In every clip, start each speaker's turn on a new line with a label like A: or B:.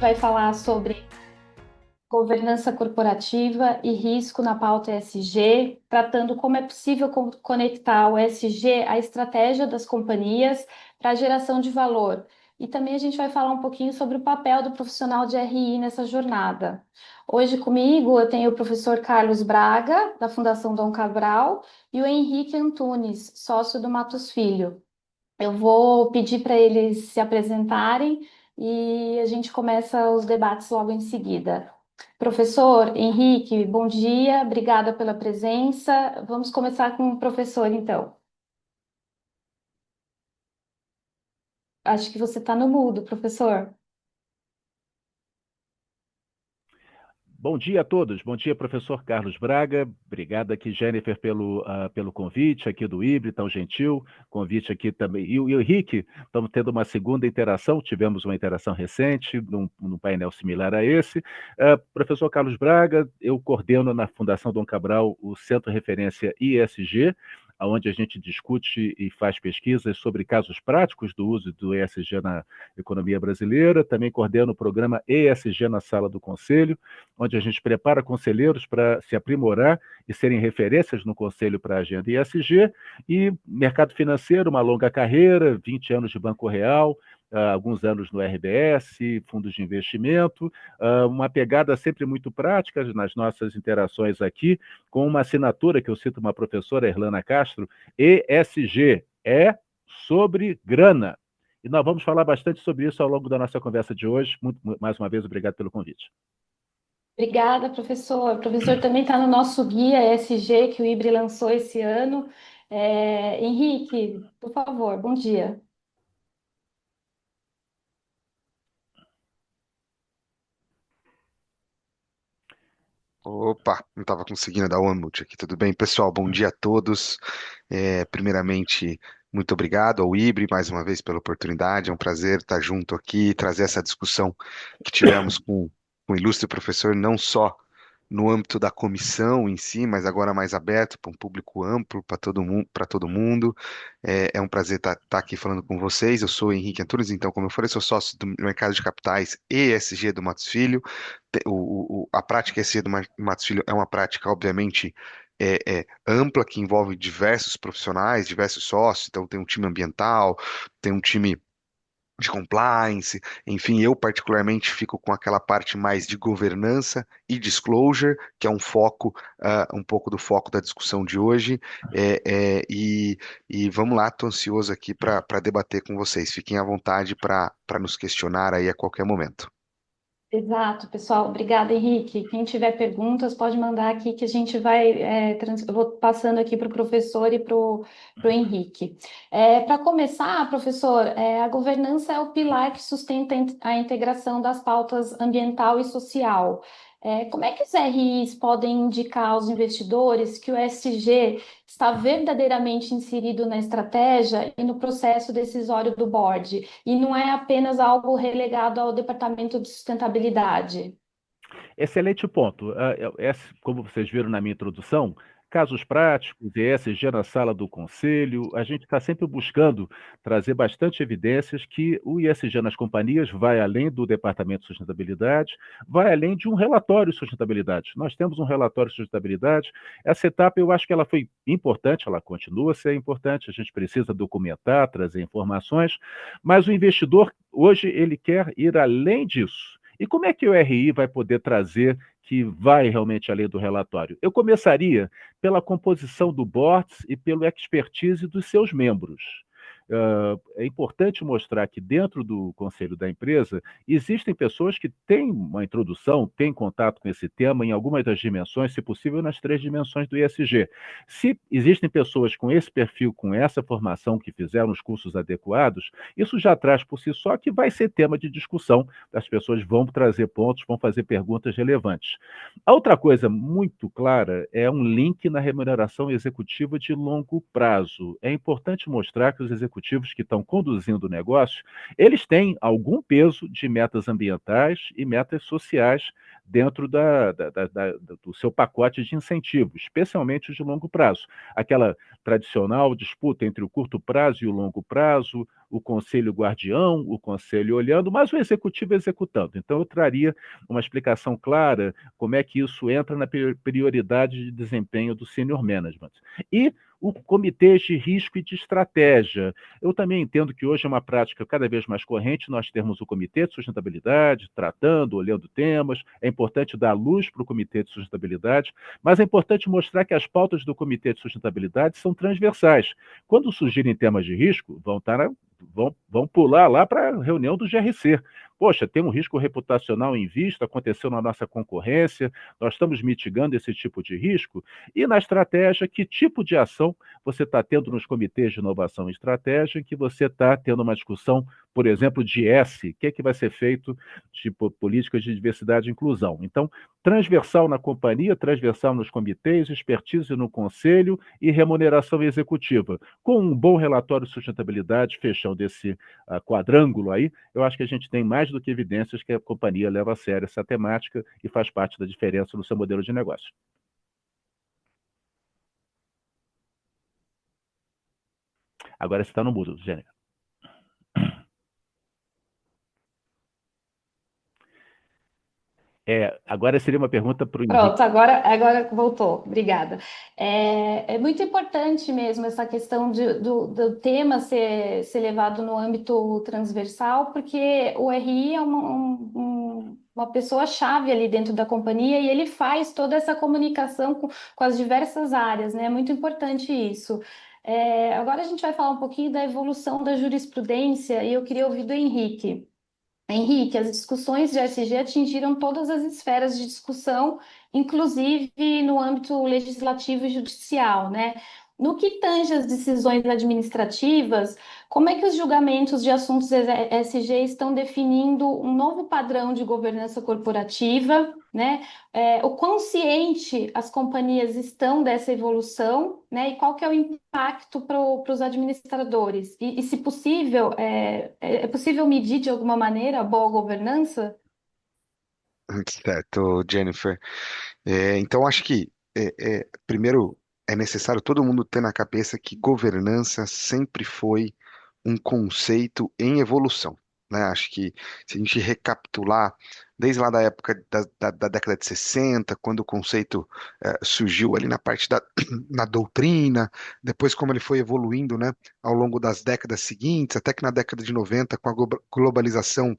A: vai falar sobre governança corporativa e risco na pauta ESG, tratando como é possível conectar o ESG à estratégia das companhias para a geração de valor. E também a gente vai falar um pouquinho sobre o papel do profissional de RI nessa jornada. Hoje comigo eu tenho o professor Carlos Braga, da Fundação Dom Cabral, e o Henrique Antunes, sócio do Matos Filho. Eu vou pedir para eles se apresentarem e a gente começa os debates logo em seguida. Professor Henrique, bom dia, obrigada pela presença. Vamos começar com o professor, então. Acho que você está no mudo, professor.
B: Bom dia a todos. Bom dia, professor Carlos Braga. Obrigado aqui, Jennifer, pelo convite aqui do IBRE, tão gentil. Convite aqui também. E o Henrique, estamos tendo uma segunda interação. Tivemos uma interação recente, num painel similar a esse. Professor Carlos Braga, eu coordeno na Fundação Dom Cabral o Centro Referência ISG, onde a gente discute e faz pesquisas sobre casos práticos do uso do ESG na economia brasileira. Também coordeno o programa ESG na Sala do Conselho, onde a gente prepara conselheiros para se aprimorar e serem referências no conselho para a agenda ESG, e mercado financeiro, uma longa carreira, 20 anos de Banco Real, alguns anos no RBS, fundos de investimento, uma pegada sempre muito prática nas nossas interações aqui, com uma assinatura que eu cito uma professora, Erlana Castro, ESG, é sobre grana. E nós vamos falar bastante sobre isso ao longo da nossa conversa de hoje. Mais uma vez, obrigado pelo convite.
A: Obrigada, professor. O professor também está no nosso guia ESG que o IBRE lançou esse ano. Henrique, por favor, bom dia.
C: Opa, não estava conseguindo dar o unmute aqui. Tudo bem, pessoal? Bom dia a todos. Primeiramente, muito obrigado ao IBRE mais uma vez pela oportunidade. É um prazer estar junto aqui e trazer essa discussão que tivemos com o ilustre professor, não só no âmbito da comissão em si, mas agora mais aberto para um público amplo, para todo mundo, para todo mundo. É um prazer estar aqui falando com vocês. Eu sou o Henrique Antunes, então, como eu falei, sou sócio do mercado de capitais ESG do Matos Filho. A prática ESG do Matos Filho é uma prática, obviamente, ampla, que envolve diversos profissionais, diversos sócios. Então, tem um time ambiental, tem um time de compliance, enfim, eu particularmente fico com aquela parte mais de governança e disclosure, que é um foco, um pouco do foco da discussão de hoje, é, é, e, e vamos lá, estou ansioso aqui para debater com vocês. Fiquem à vontade para nos questionar aí a qualquer momento.
A: Exato, pessoal. Obrigada, Henrique. Quem tiver perguntas, pode mandar aqui que a gente vai. Eu vou passando aqui para o professor e para o Henrique. Para começar, professor, a governança é o pilar que sustenta a integração das pautas ambiental e social. Como é que os RIs podem indicar aos investidores que o ESG está verdadeiramente inserido na estratégia e no processo decisório do board? E não é apenas algo relegado ao departamento de sustentabilidade.
B: Excelente ponto. Como vocês viram na minha introdução, casos práticos, ESG na sala do conselho, a gente está sempre buscando trazer bastante evidências que o ISG nas companhias vai além do Departamento de Sustentabilidade, vai além de um relatório de sustentabilidade. Nós temos um relatório de sustentabilidade. Essa etapa eu acho que ela foi importante, ela continua a ser importante, a gente precisa documentar, trazer informações, mas o investidor hoje ele quer ir além disso. E como é que o RI vai poder trazer que vai realmente além do relatório? Eu começaria pela composição do board e pelo expertise dos seus membros. É importante mostrar que dentro do conselho da empresa existem pessoas que têm uma introdução, têm contato com esse tema em algumas das dimensões, se possível nas 3 dimensões do ESG. Se existem pessoas com esse perfil, com essa formação, que fizeram os cursos adequados, isso já traz por si só que vai ser tema de discussão, as pessoas vão trazer pontos, vão fazer perguntas relevantes. A outra coisa muito clara é um link na remuneração executiva de longo prazo. É importante mostrar que os executivos que estão conduzindo o negócio, eles têm algum peso de metas ambientais e metas sociais dentro do seu pacote de incentivos, especialmente os de longo prazo. Aquela tradicional disputa entre o curto prazo e o longo prazo, o conselho guardião, o conselho olhando, mas o executivo executando. Então, eu traria uma explicação clara como é que isso entra na prioridade de desempenho do senior management. E o comitê de risco e de estratégia. Eu também entendo que hoje é uma prática cada vez mais corrente nós termos o comitê de sustentabilidade, tratando, olhando temas. É importante dar luz para o comitê de sustentabilidade, mas é importante mostrar que as pautas do comitê de sustentabilidade são transversais. Quando surgirem temas de risco, vão pular lá para a reunião do GRC. Poxa, tem um risco reputacional em vista, aconteceu na nossa concorrência, nós estamos mitigando esse tipo de risco. E na estratégia, que tipo de ação você está tendo nos comitês de inovação e estratégia, em que você está tendo uma discussão, por exemplo, de S, o que é que vai ser feito de políticas de diversidade e inclusão. Então, transversal na companhia, transversal nos comitês, expertise no conselho e remuneração executiva. Com um bom relatório de sustentabilidade, fechando esse quadrângulo aí, eu acho que a gente tem mais do que evidências que a companhia leva a sério essa temática e faz parte da diferença no seu modelo de negócio. Agora você está no mudo, Gênero. Agora seria uma pergunta para o Henrique.
A: Pronto, agora voltou. Obrigada. É muito importante mesmo essa questão do tema ser levado no âmbito transversal, porque o RI é uma pessoa-chave ali dentro da companhia e ele faz toda essa comunicação com as diversas áreas, né? É muito importante isso. Agora a gente vai falar um pouquinho da evolução da jurisprudência e eu queria ouvir do Henrique. Henrique, as discussões de ESG atingiram todas as esferas de discussão, inclusive no âmbito legislativo e judicial, né? No que tange as decisões administrativas, como é que os julgamentos de assuntos ESG estão definindo um novo padrão de governança corporativa, né? O quão ciente as companhias estão dessa evolução, né? E qual que é o impacto para os administradores? E, se possível, é possível medir de alguma maneira a boa governança?
C: Certo, Jennifer. Então, acho que, primeiro, é necessário todo mundo ter na cabeça que governança sempre foi um conceito em evolução, né? Acho que se a gente recapitular, desde lá da época da década de 60, quando o conceito surgiu ali na parte na doutrina, depois como ele foi evoluindo, né, ao longo das décadas seguintes, até que na década de 90, com a globalização,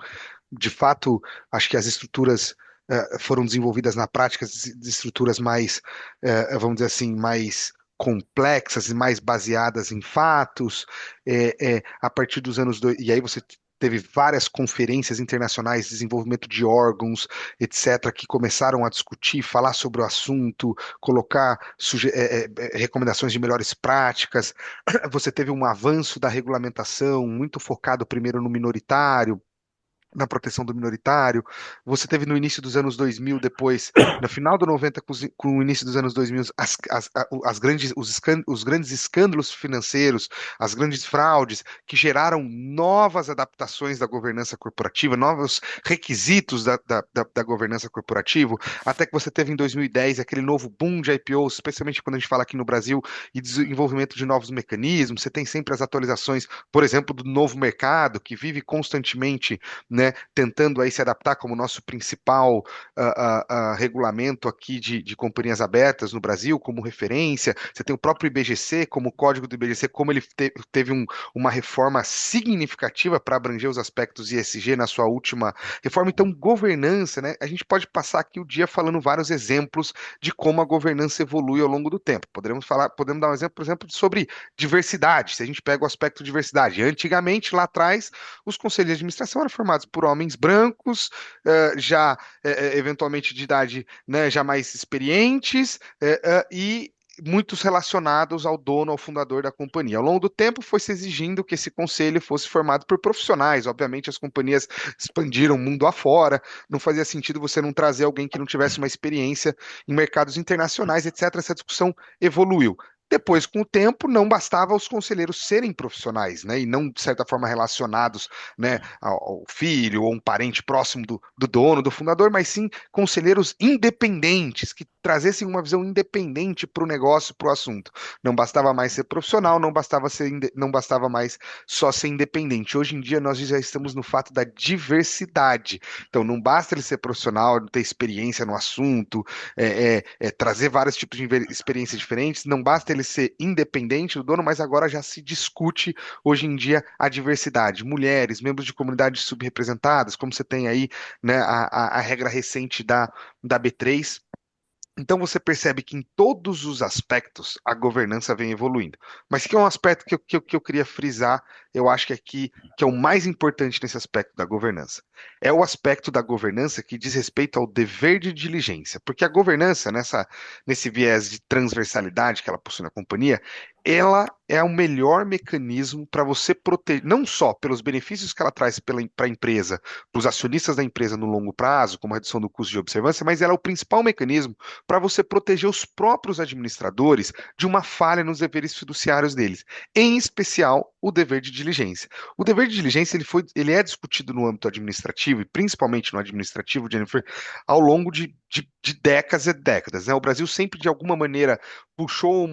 C: de fato, acho que as estruturas foram desenvolvidas na prática de estruturas mais, vamos dizer assim, mais complexas e mais baseadas em fatos. A partir dos anos dois, e aí você teve várias conferências internacionais de desenvolvimento de órgãos, etc., que começaram a discutir, falar sobre o assunto, colocar recomendações de melhores práticas. Você teve um avanço da regulamentação, muito focado primeiro no minoritário, na proteção do minoritário. Você teve no início dos anos 2000, depois, no final do 90, com o início dos anos 2000, os grandes escândalos financeiros, as grandes fraudes, que geraram novas adaptações da governança corporativa, novos requisitos da governança corporativa, até que você teve em 2010 aquele novo boom de IPOs, especialmente quando a gente fala aqui no Brasil, e desenvolvimento de novos mecanismos. Você tem sempre as atualizações, por exemplo, do novo mercado, que vive constantemente, né, tentando aí se adaptar como nosso principal regulamento aqui de companhias abertas no Brasil, como referência. Você tem o próprio IBGC, como o código do IBGC, como ele teve uma reforma significativa para abranger os aspectos ESG na sua última reforma. Então, governança, né, a gente pode passar aqui o dia falando vários exemplos de como a governança evolui ao longo do tempo. Podemos dar um exemplo, por exemplo, sobre diversidade. Se a gente pega o aspecto diversidade, antigamente, lá atrás, os conselhos de administração eram formados por homens brancos, já eventualmente de idade, né, já mais experientes, e muitos relacionados ao dono, ao fundador da companhia. Ao longo do tempo, foi se exigindo que esse conselho fosse formado por profissionais. Obviamente, as companhias expandiram mundo afora, não fazia sentido você não trazer alguém que não tivesse uma experiência em mercados internacionais, etc. Essa discussão evoluiu. Depois, com o tempo, não bastava os conselheiros serem profissionais, né, e não, de certa forma, relacionados, né, ao filho ou um parente próximo do dono, do fundador, mas sim conselheiros independentes, que trazessem uma visão independente para o negócio, para o assunto. Não bastava mais ser profissional, não bastava mais só ser independente. Hoje em dia nós já estamos no fato da diversidade. Então não basta ele ser profissional, ter experiência no assunto, trazer vários tipos de experiências diferentes, não basta ele ser independente do dono, mas agora já se discute hoje em dia a diversidade. Mulheres, membros de comunidades subrepresentadas, como você tem aí, né, a regra recente da B3. Então você percebe que em todos os aspectos a governança vem evoluindo. Mas que é um aspecto que eu queria frisar, eu acho que aqui que é o mais importante nesse aspecto da governança. É o aspecto da governança que diz respeito ao dever de diligência. Porque a governança, nesse viés de transversalidade que ela possui na companhia, ela é o melhor mecanismo para você proteger, não só pelos benefícios que ela traz para a empresa, para os acionistas da empresa no longo prazo, como a redução do custo de observância, mas ela é o principal mecanismo para você proteger os próprios administradores de uma falha nos deveres fiduciários deles, em especial o dever de diligência. O dever de diligência ele é discutido no âmbito administrativo e principalmente no administrativo, Jennifer, ao longo de décadas e décadas, né? O Brasil sempre de alguma maneira puxou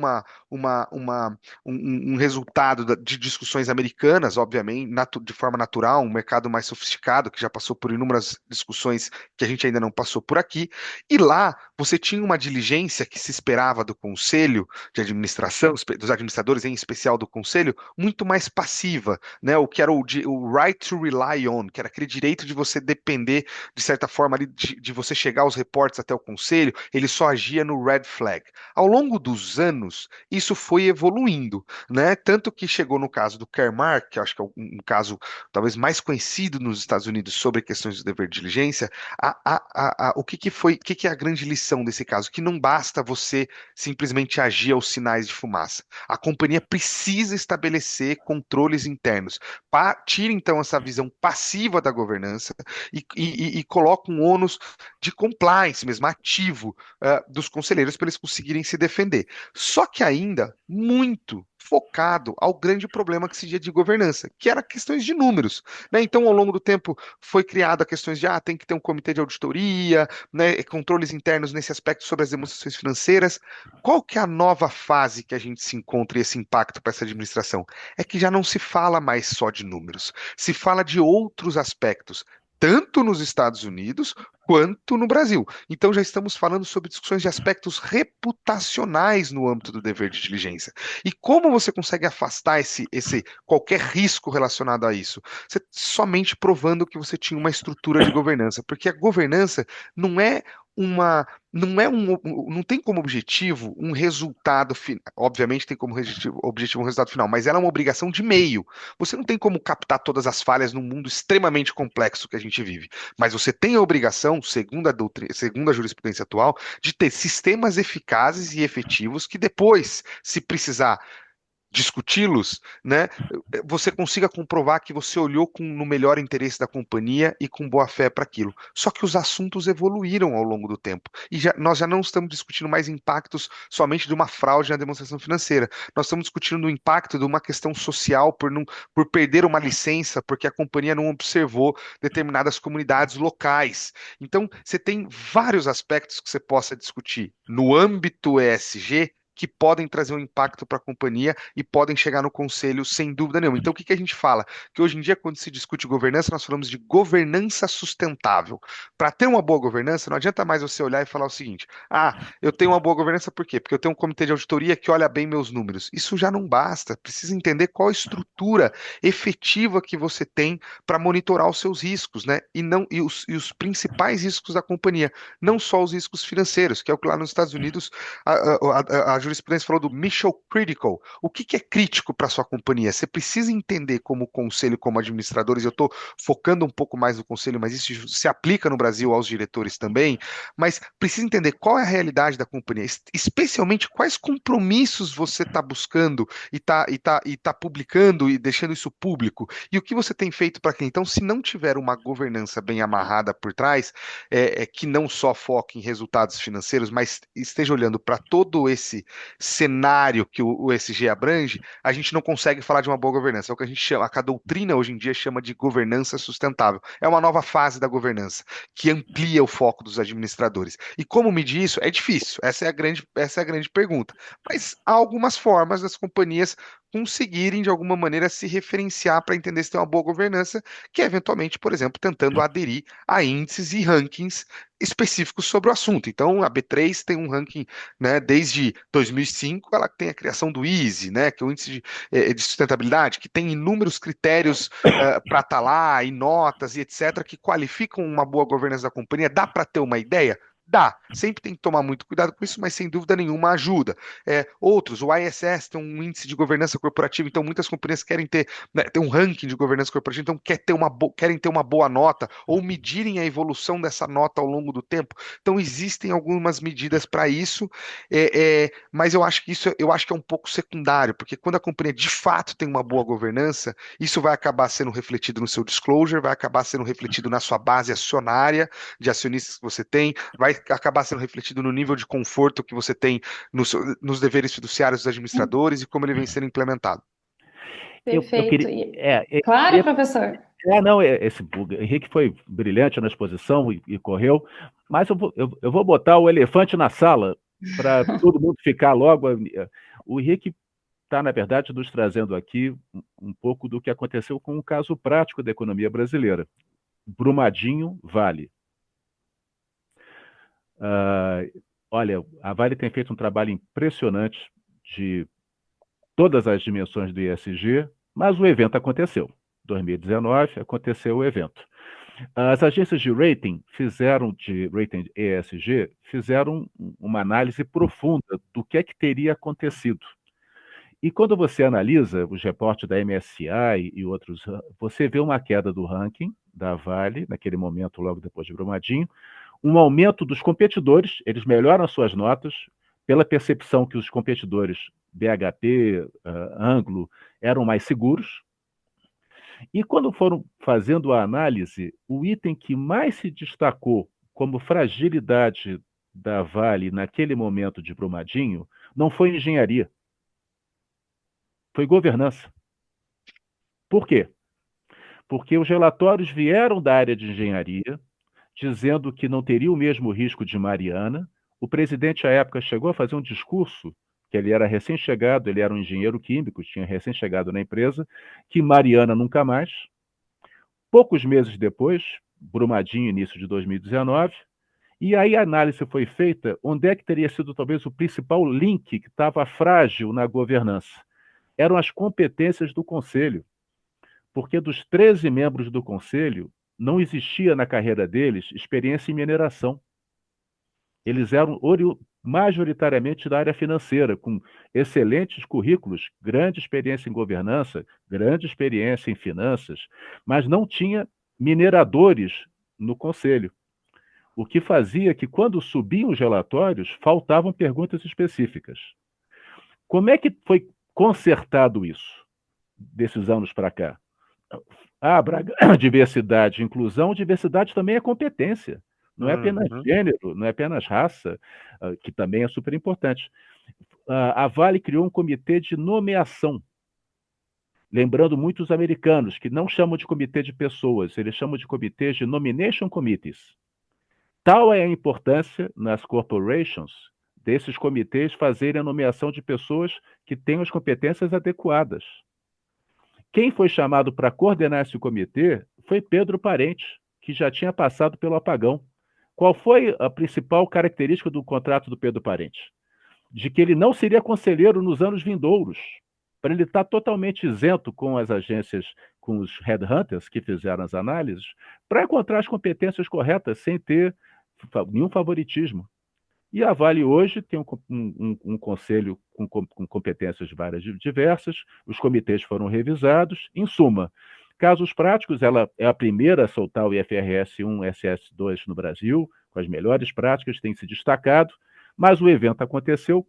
C: um resultado de discussões americanas, obviamente, de forma natural, um mercado mais sofisticado que já passou por inúmeras discussões que a gente ainda não passou por aqui. E lá você tinha uma diligência que se esperava do conselho de administração, dos administradores, em especial do conselho, muito mais passiva, né? O que era o right to rely on, que era aquele direito de você depender, de certa forma, ali, de você chegar aos reportes até o conselho, ele só agia no red flag. Ao longo dos anos, isso foi evoluindo, né? Tanto que chegou no caso do Caremark, que eu acho que é um caso talvez mais conhecido nos Estados Unidos sobre questões de dever de diligência, o que é a grande lição desse caso? Que não basta você simplesmente agir aos sinais de fumaça. A companhia precisa estabelecer controles internos. Tira então essa visão passiva da governança e coloca um ônus de compliance mesmo, ativo, dos conselheiros para eles conseguirem se defender. Só que ainda muito focado ao grande problema que se dia de governança, que era questões de números, né? Então, ao longo do tempo, foi criada questões de tem que ter um comitê de auditoria, né, controles internos nesse aspecto sobre as demonstrações financeiras. Qual que é a nova fase que a gente se encontra e esse impacto para essa administração? É que já não se fala mais só de números, se fala de outros aspectos, tanto nos Estados Unidos quanto no Brasil. Então já estamos falando sobre discussões de aspectos reputacionais no âmbito do dever de diligência. E como você consegue afastar esse qualquer risco relacionado a isso? Você somente provando que você tinha uma estrutura de governança, porque a governança não é uma não tem como objetivo um resultado final. Obviamente tem como objetivo um resultado final, mas ela é uma obrigação de meio. Você não tem como captar todas as falhas num mundo extremamente complexo que a gente vive, mas você tem a obrigação, segundo a jurisprudência atual, de ter sistemas eficazes e efetivos que depois, se precisar discuti-los, né, você consiga comprovar que você olhou no melhor interesse da companhia e com boa fé para aquilo. Só que os assuntos evoluíram ao longo do tempo e nós já não estamos discutindo mais impactos somente de uma fraude na demonstração financeira. Nós estamos discutindo o impacto de uma questão social por perder uma licença porque a companhia não observou determinadas comunidades locais. Então, você tem vários aspectos que você possa discutir no âmbito ESG que podem trazer um impacto para a companhia e podem chegar no conselho sem dúvida nenhuma. Então, o que a gente fala? Que hoje em dia, quando se discute governança, nós falamos de governança sustentável. Para ter uma boa governança, não adianta mais você olhar e falar o seguinte: eu tenho uma boa governança por quê? Porque eu tenho um comitê de auditoria que olha bem meus números. Isso já não basta. Precisa entender qual a estrutura efetiva que você tem para monitorar os seus riscos, né? E os principais riscos da companhia, não só os riscos financeiros, que é o que lá nos Estados Unidos a jurisprudência falou do mission critical. O que é crítico para sua companhia? Você precisa entender como conselho, como administradores. Eu estou focando um pouco mais no conselho, mas isso se aplica no Brasil aos diretores também. Mas precisa entender qual é a realidade da companhia, especialmente quais compromissos você está buscando e tá publicando e deixando isso público. E o que você tem feito para quem? Então, se não tiver uma governança bem amarrada por trás, que não só foque em resultados financeiros, mas esteja olhando para todo cenário que o ESG abrange, a gente não consegue falar de uma boa governança. É o que a gente chama, a doutrina hoje em dia chama de governança sustentável. É uma nova fase da governança que amplia o foco dos administradores. E como medir isso? É difícil. Essa é a grande pergunta. Mas há algumas formas das companhias conseguirem, de alguma maneira, se referenciar para entender se tem uma boa governança, que é, eventualmente, por exemplo, tentando aderir a índices e rankings específicos sobre o assunto. Então, a B3 tem um ranking, né, desde 2005, ela tem a criação do ISE, né, que é o índice de sustentabilidade, que tem inúmeros critérios para estar lá, e notas e etc., que qualificam uma boa governança da companhia. Dá para ter uma ideia? Dá, sempre tem que tomar muito cuidado com isso, mas sem dúvida nenhuma ajuda. Outros, o ISS tem um índice de governança corporativa, então muitas companhias querem ter, né, ter um ranking de governança corporativa, então querem ter uma boa nota ou medirem a evolução dessa nota ao longo do tempo. Então existem algumas medidas para isso, mas eu acho que é um pouco secundário, porque quando a companhia de fato tem uma boa governança, isso vai acabar sendo refletido no seu disclosure, vai acabar sendo refletido na sua base acionária de acionistas que você tem, vai acabar sendo refletido no nível de conforto que você tem nos deveres fiduciários dos administradores e como ele vem sendo implementado.
B: Eu
A: Perfeito.
B: queria.
A: Claro, professor.
B: Não, o Henrique foi brilhante na exposição e correu, mas eu vou botar o elefante na sala para todo mundo ficar logo. O Henrique está, na verdade, nos trazendo aqui um pouco do que aconteceu com um caso prático da economia brasileira. Brumadinho, Vale. Olha, a Vale tem feito um trabalho impressionante de todas as dimensões do ESG, mas o evento aconteceu. 2019 aconteceu o evento. As agências de rating ESG, fizeram uma análise profunda do que é que teria acontecido. E quando você analisa os reportes da MSCI e outros, você vê uma queda do ranking da Vale, naquele momento, logo depois de Brumadinho, um aumento dos competidores, eles melhoram as suas notas, pela percepção que os competidores BHP, Anglo, eram mais seguros. E quando foram fazendo a análise, o item que mais se destacou como fragilidade da Vale naquele momento de Brumadinho não foi engenharia, foi governança. Por quê? Porque os relatórios vieram da área de engenharia, dizendo que não teria o mesmo risco de Mariana. O presidente, à época, chegou a fazer um discurso, que ele era recém-chegado, ele era um engenheiro químico, tinha recém-chegado na empresa, que Mariana nunca mais. Poucos meses depois, Brumadinho, início de 2019, e aí a análise foi feita, onde é que teria sido talvez o principal link que estava frágil na governança? Eram as competências do conselho, porque dos 13 membros do conselho, não existia na carreira deles experiência em mineração. Eles eram majoritariamente da área financeira, com excelentes currículos, grande experiência em governança, grande experiência em finanças, mas não tinha mineradores no conselho. O que fazia que, quando subiam os relatórios, faltavam perguntas específicas. Como é que foi consertado isso, desses anos para cá? Braga, diversidade e inclusão, diversidade também é competência. Não é apenas gênero, não é apenas raça, que também é super importante. A Vale criou um comitê de nomeação, lembrando muito os americanos, que não chamam de comitê de pessoas, eles chamam de comitês de nomination committees. Tal é a importância nas corporations desses comitês fazerem a nomeação de pessoas que tenham as competências adequadas. Quem foi chamado para coordenar esse comitê foi Pedro Parente, que já tinha passado pelo apagão. Qual foi a principal característica do contrato do Pedro Parente? De que ele não seria conselheiro nos anos vindouros, para ele estar totalmente isento com as agências, com os headhunters que fizeram as análises, para encontrar as competências corretas sem ter nenhum favoritismo. E a Vale hoje tem um conselho com competências várias diversas, os comitês foram revisados. Em suma, casos práticos, ela é a primeira a soltar o IFRS 1, SS2 no Brasil, com as melhores práticas, tem se destacado, mas o evento aconteceu,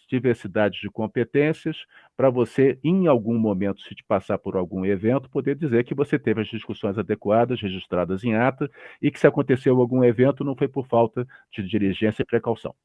B: diversidade de competências, para você, em algum momento, se te passar por algum evento, poder dizer que você teve as discussões adequadas, registradas em ata, e que se aconteceu algum evento, não foi por falta de diligência e precaução.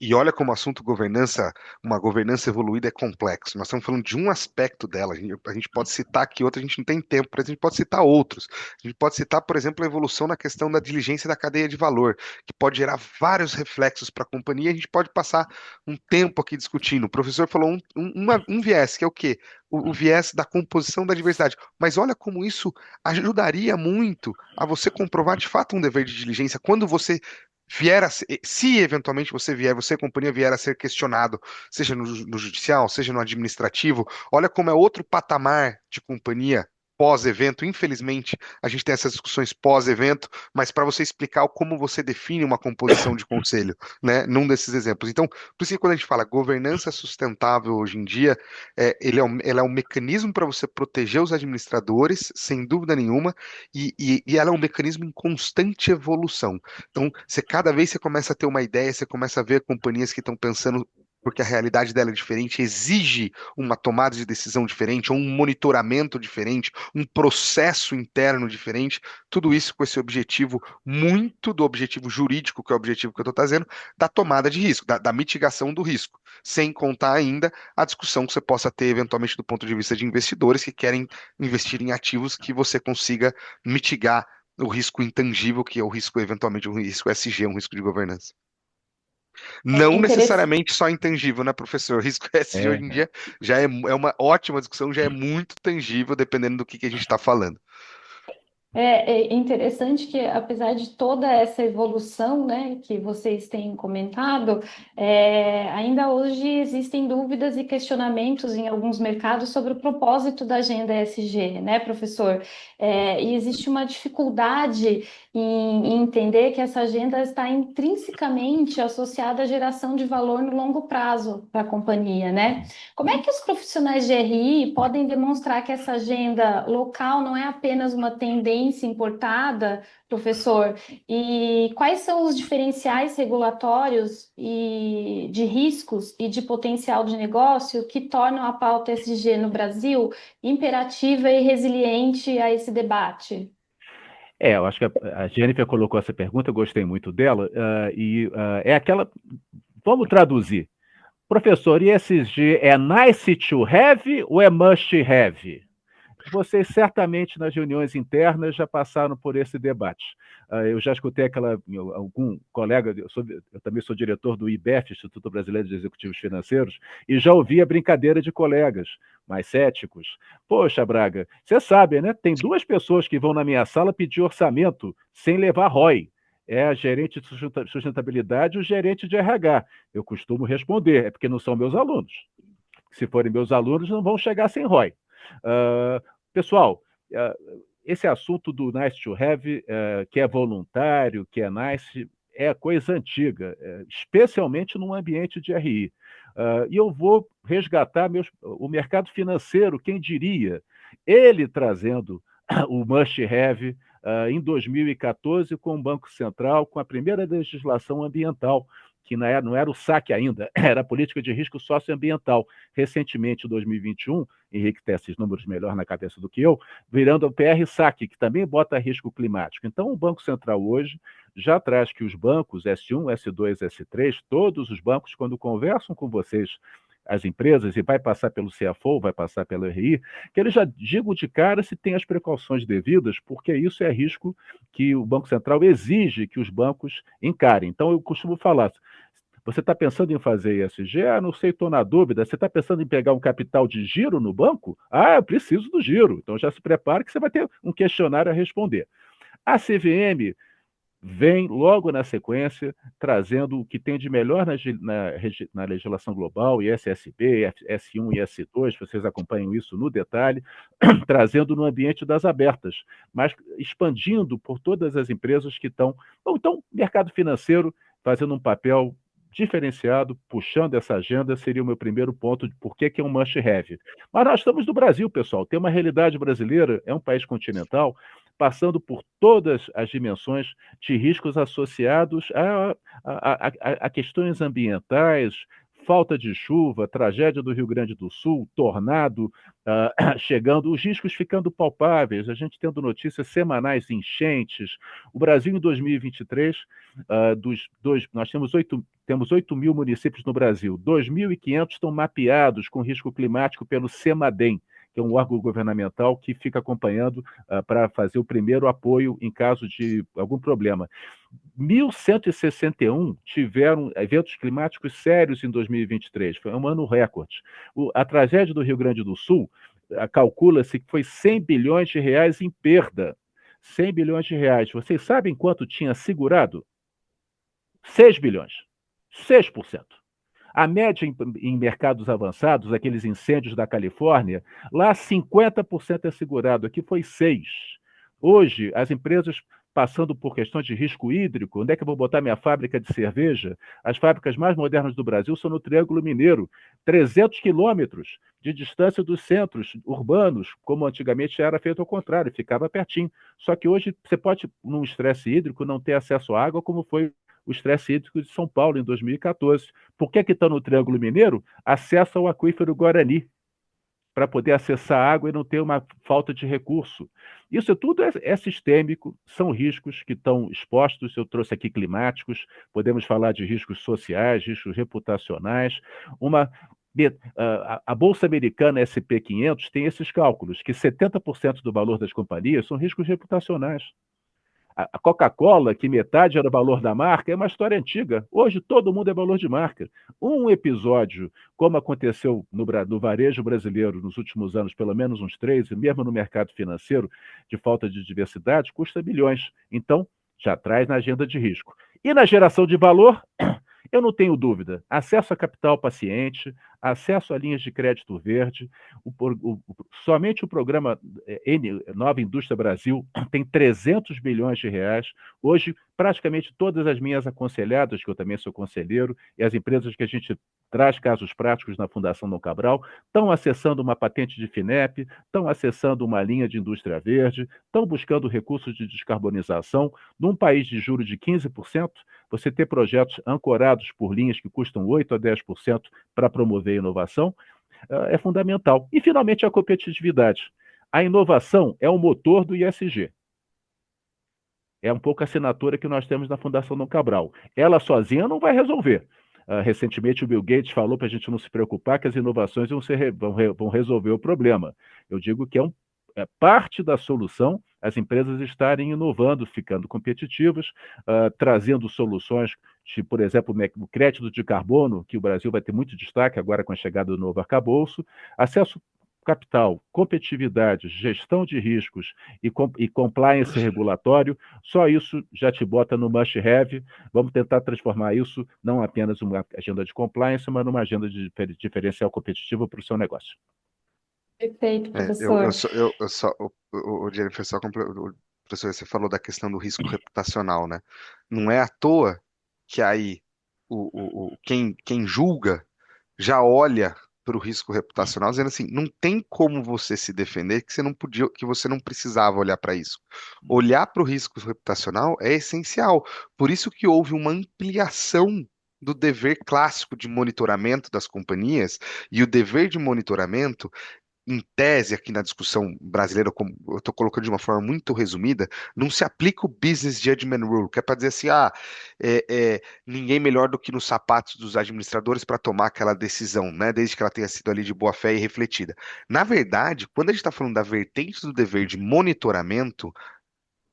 C: E olha como o assunto governança, uma governança evoluída é complexo. Nós estamos falando de um aspecto dela. A gente pode citar aqui outro, a gente não tem tempo, mas a gente pode citar outros. A gente pode citar, por exemplo, a evolução na questão da diligência da cadeia de valor, que pode gerar vários reflexos para a companhia. A gente pode passar um tempo aqui discutindo. O professor falou um viés, que é o quê? O viés da composição da diversidade. Mas olha como isso ajudaria muito a você comprovar de fato um dever de diligência quando você vier a ser, se eventualmente você, companhia, vier a ser questionado, seja no judicial, seja no administrativo, olha como é outro patamar de companhia pós-evento. Infelizmente, a gente tem essas discussões pós-evento, mas para você explicar como você define uma composição de conselho, né, num desses exemplos. Então, por isso que quando a gente fala governança sustentável hoje em dia, ela é um mecanismo para você proteger os administradores, sem dúvida nenhuma, e ela é um mecanismo em constante evolução. Então, cada vez você começa a ter uma ideia, você começa a ver companhias que estão pensando, porque a realidade dela é diferente, exige uma tomada de decisão diferente, ou um monitoramento diferente, um processo interno diferente, tudo isso com esse objetivo, muito do objetivo jurídico, que é o objetivo que eu estou trazendo, da tomada de risco, da mitigação do risco, sem contar ainda a discussão que você possa ter, eventualmente, do ponto de vista de investidores que querem investir em ativos que você consiga mitigar o risco intangível, que é o risco, eventualmente, um risco SG, um risco de governança.
A: É
C: Não
A: interessante.
C: necessariamente só intangível, né, professor? O risco SG
B: É,
C: hoje em dia já é uma ótima discussão, já é muito tangível, dependendo do que a gente está falando.
A: É interessante que, apesar de toda essa evolução, né, que vocês têm comentado, ainda hoje existem dúvidas e questionamentos em alguns mercados sobre o propósito da agenda ESG, né, professor? E existe uma dificuldade em entender que essa agenda está intrinsecamente associada à geração de valor no longo prazo para a companhia, né? Como é que os profissionais de RI podem demonstrar que essa agenda local não é apenas uma tendência importada, professor? E quais são os diferenciais regulatórios e de riscos e de potencial de negócio que tornam a pauta ESG no Brasil imperativa e resiliente a esse debate?
B: eu acho que a Jennifer colocou essa pergunta, eu gostei muito dela, é aquela. Vamos traduzir. Professor, ESG é nice to have ou é must have? Vocês certamente nas reuniões internas já passaram por esse debate. Eu já escutei algum colega, eu também sou diretor do IBEF, Instituto Brasileiro de Executivos Financeiros, e já ouvi a brincadeira de colegas mais céticos. Poxa, Braga, você sabe, né? Tem duas pessoas que vão na minha sala pedir orçamento sem levar ROI. É a gerente de sustentabilidade e o gerente de RH. Eu costumo responder, é porque não são meus alunos. Se forem meus alunos, não vão chegar sem ROI. Pessoal, esse assunto do nice to have, que é voluntário, que é nice, é coisa antiga, especialmente num ambiente de RI. E eu vou resgatar o mercado financeiro, quem diria? Ele trazendo o must have em 2014 com o Banco Central, com a primeira legislação ambiental, que não era o SAC ainda, era a política de risco socioambiental. Recentemente, em 2021, Henrique tem esses números melhor na cabeça do que eu, virando o PR-SAC, que também bota risco climático. Então, o Banco Central hoje já traz que os bancos S1, S2, S3, todos os bancos, quando conversam com vocês, as empresas, e vai passar pelo CFO, vai passar pelo RI, que eles já digam de cara se tem as precauções devidas, porque isso é risco que o Banco Central exige que os bancos encarem. Então, eu costumo falar, você está pensando em fazer ESG? Ah, não sei, estou na dúvida. Você está pensando em pegar um capital de giro no banco? Ah, eu preciso do giro. Então já se prepara que você vai ter um questionário a responder. A CVM vem logo na sequência, trazendo o que tem de melhor na legislação global, ISSB, S1 e S2, vocês acompanham isso no detalhe, trazendo no ambiente das abertas, mas expandindo por todas as empresas que estão. Então, mercado financeiro fazendo um papel diferenciado, puxando essa agenda, seria o meu primeiro ponto de por que é um must have. Mas nós estamos no Brasil, pessoal, tem uma realidade brasileira, é um país continental, passando por todas as dimensões de riscos associados a questões ambientais, falta de chuva, tragédia do Rio Grande do Sul, tornado chegando, os riscos ficando palpáveis, a gente tendo notícias semanais de enchentes. O Brasil, em 2023, nós temos 8 mil municípios no Brasil, 2.500 estão mapeados com risco climático pelo CEMADEM, que é um órgão governamental que fica acompanhando para fazer o primeiro apoio em caso de algum problema. 1.161 tiveram eventos climáticos sérios em 2023, foi um ano recorde. A tragédia do Rio Grande do Sul, calcula-se que foi 100 bilhões de reais em perda. 100 bilhões de reais. Vocês sabem quanto tinha segurado? 6 bilhões. 6%. A média em mercados avançados, aqueles incêndios da Califórnia, lá 50% é segurado, aqui foi 6%. Hoje, as empresas passando por questões de risco hídrico, onde é que eu vou botar minha fábrica de cerveja? As fábricas mais modernas do Brasil são no Triângulo Mineiro, 300 quilômetros de distância dos centros urbanos, como antigamente era feito ao contrário, ficava pertinho. Só que hoje você pode, num estresse hídrico, não ter acesso à água, como foi o estresse hídrico de São Paulo em 2014. Por que está no Triângulo Mineiro? Acesso ao aquífero Guarani, para poder acessar a água e não ter uma falta de recurso. Isso tudo é sistêmico, são riscos que estão expostos, eu trouxe aqui climáticos, podemos falar de riscos sociais, riscos reputacionais. A Bolsa Americana SP500 tem esses cálculos, que 70% do valor das companhias são riscos reputacionais. A Coca-Cola, que metade era o valor da marca, é uma história antiga. Hoje todo mundo é valor de marca. Um episódio, como aconteceu no varejo brasileiro nos últimos anos, pelo menos uns 3, e mesmo no mercado financeiro, de falta de diversidade, custa bilhões. Então, já traz na agenda de risco. E na geração de valor, eu não tenho dúvida. Acesso a capital paciente, acesso a linhas de crédito verde. Somente o programa Nova Indústria Brasil tem 300 bilhões de reais. Hoje, praticamente todas as minhas aconselhadas, que eu também sou conselheiro, e as empresas que a gente traz casos práticos na Fundação Dom Cabral, estão acessando uma patente de FINEP, estão acessando uma linha de indústria verde, estão buscando recursos de descarbonização. Num país de juros de 15%, você ter projetos ancorados por linhas que custam 8% a 10% para promover a inovação é fundamental. E, finalmente, a competitividade. A inovação é o motor do ISG. É um pouco a assinatura que nós temos na Fundação Dom Cabral. Ela sozinha não vai resolver. Recentemente o Bill Gates falou para a gente não se preocupar que as inovações vão resolver o problema. Eu digo que é parte da solução as empresas estarem inovando, ficando competitivas, trazendo soluções, por exemplo, o crédito de carbono, que o Brasil vai ter muito destaque agora com a chegada do novo arcabouço, acesso capital, competitividade, gestão de riscos e compliance regulatório, só isso já te bota no must-have. Vamos tentar transformar isso não apenas uma agenda de compliance, mas numa agenda de diferencial competitivo para o seu negócio.
A: Perfeito, professor.
C: O Jennifer, professor, você falou da questão do risco reputacional, né? Não é à toa que aí quem julga já olha para o risco reputacional, dizendo assim, não tem como você se defender que você não precisava olhar para isso. Olhar para o risco reputacional é essencial. Por isso que houve uma ampliação do dever clássico de monitoramento das companhias, e o dever de monitoramento, em tese, aqui na discussão brasileira, como eu estou colocando de uma forma muito resumida, não se aplica o Business Judgment Rule, que é para dizer assim, ninguém melhor do que nos sapatos dos administradores para tomar aquela decisão, né, desde que ela tenha sido ali de boa fé e refletida. Na verdade, quando a gente está falando da vertente do dever de monitoramento,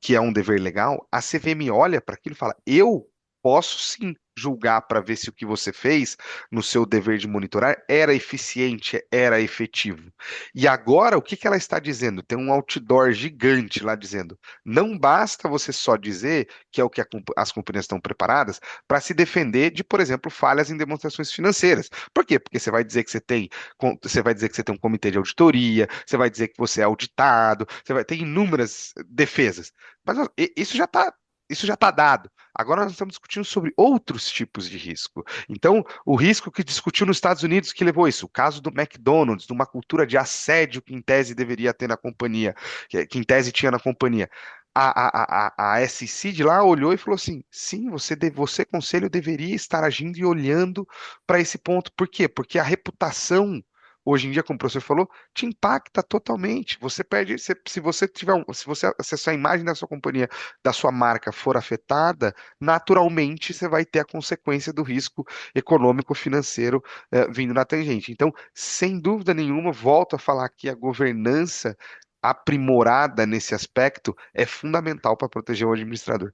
C: que é um dever legal, a CVM olha para aquilo e fala, eu posso sim julgar para ver se o que você fez no seu dever de monitorar era eficiente, era efetivo. E agora, o que ela está dizendo? Tem um outdoor gigante lá dizendo, não basta você só dizer que é o que as companhias estão preparadas para se defender de, por exemplo, falhas em demonstrações financeiras. Por quê? Porque você vai dizer que você vai dizer que você tem um comitê de auditoria, você vai dizer que você é auditado, você vai ter inúmeras defesas. Mas isso já está dado. Agora nós estamos discutindo sobre outros tipos de risco. Então, o risco que discutiu nos Estados Unidos que levou isso, o caso do McDonald's, de uma cultura de assédio que em tese deveria ter na companhia, que em tese tinha na companhia. A SEC de lá olhou e falou assim: sim, você, conselho, deveria estar agindo e olhando para esse ponto. Por quê? Porque a reputação, hoje em dia, como o professor falou, te impacta totalmente. Você perde, se você tiver se a sua imagem da sua companhia, da sua marca for afetada, naturalmente você vai ter a consequência do risco econômico financeiro vindo na tangente. Então, sem dúvida nenhuma, volto a falar que a governança aprimorada nesse aspecto é fundamental para proteger o administrador.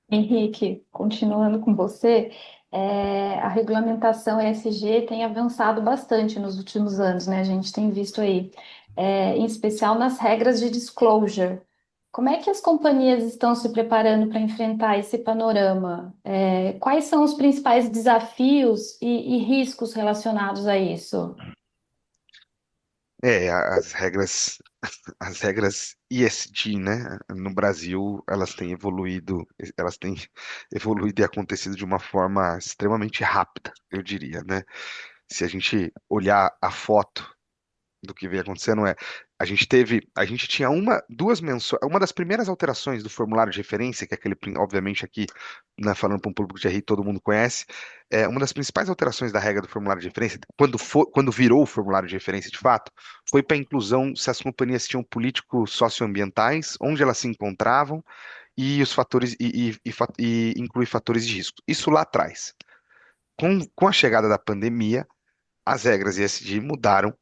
A: Henrique, continuando com você, a regulamentação ESG tem avançado bastante nos últimos anos, né? A gente tem visto aí, em especial nas regras de disclosure. Como é que as companhias estão se preparando para enfrentar esse panorama? Quais são os principais desafios e riscos relacionados a isso?
C: As regras ESG, né, no Brasil, elas têm evoluído e acontecido de uma forma extremamente rápida, eu diria, né? Se a gente olhar a foto do que vem acontecendo a gente tinha duas menções, uma das primeiras alterações do formulário de referência, que é aquele, obviamente aqui, né, falando para um público de RI, todo mundo conhece, uma das principais alterações da regra do formulário de referência, quando virou o formulário de referência de fato, foi para a inclusão se as companhias tinham políticos socioambientais, onde elas se encontravam e os fatores e incluir fatores de risco. Isso lá atrás. Com a chegada da pandemia, as regras ESG mudaram,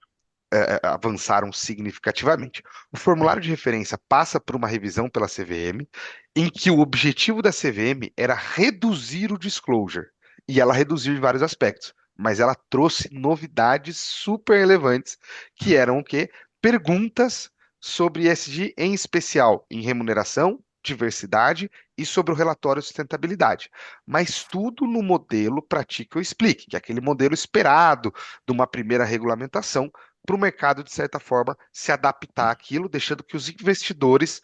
C: avançaram significativamente. O formulário de referência passa por uma revisão pela CVM, em que o objetivo da CVM era reduzir o disclosure, e ela reduziu em vários aspectos, mas ela trouxe novidades super relevantes, que eram o quê? Perguntas sobre ESG, em especial em remuneração, diversidade e sobre o relatório de sustentabilidade. Mas tudo no modelo Pratique ou Explique, que é aquele modelo esperado de uma primeira regulamentação, para o mercado, de certa forma, se adaptar àquilo, deixando que os investidores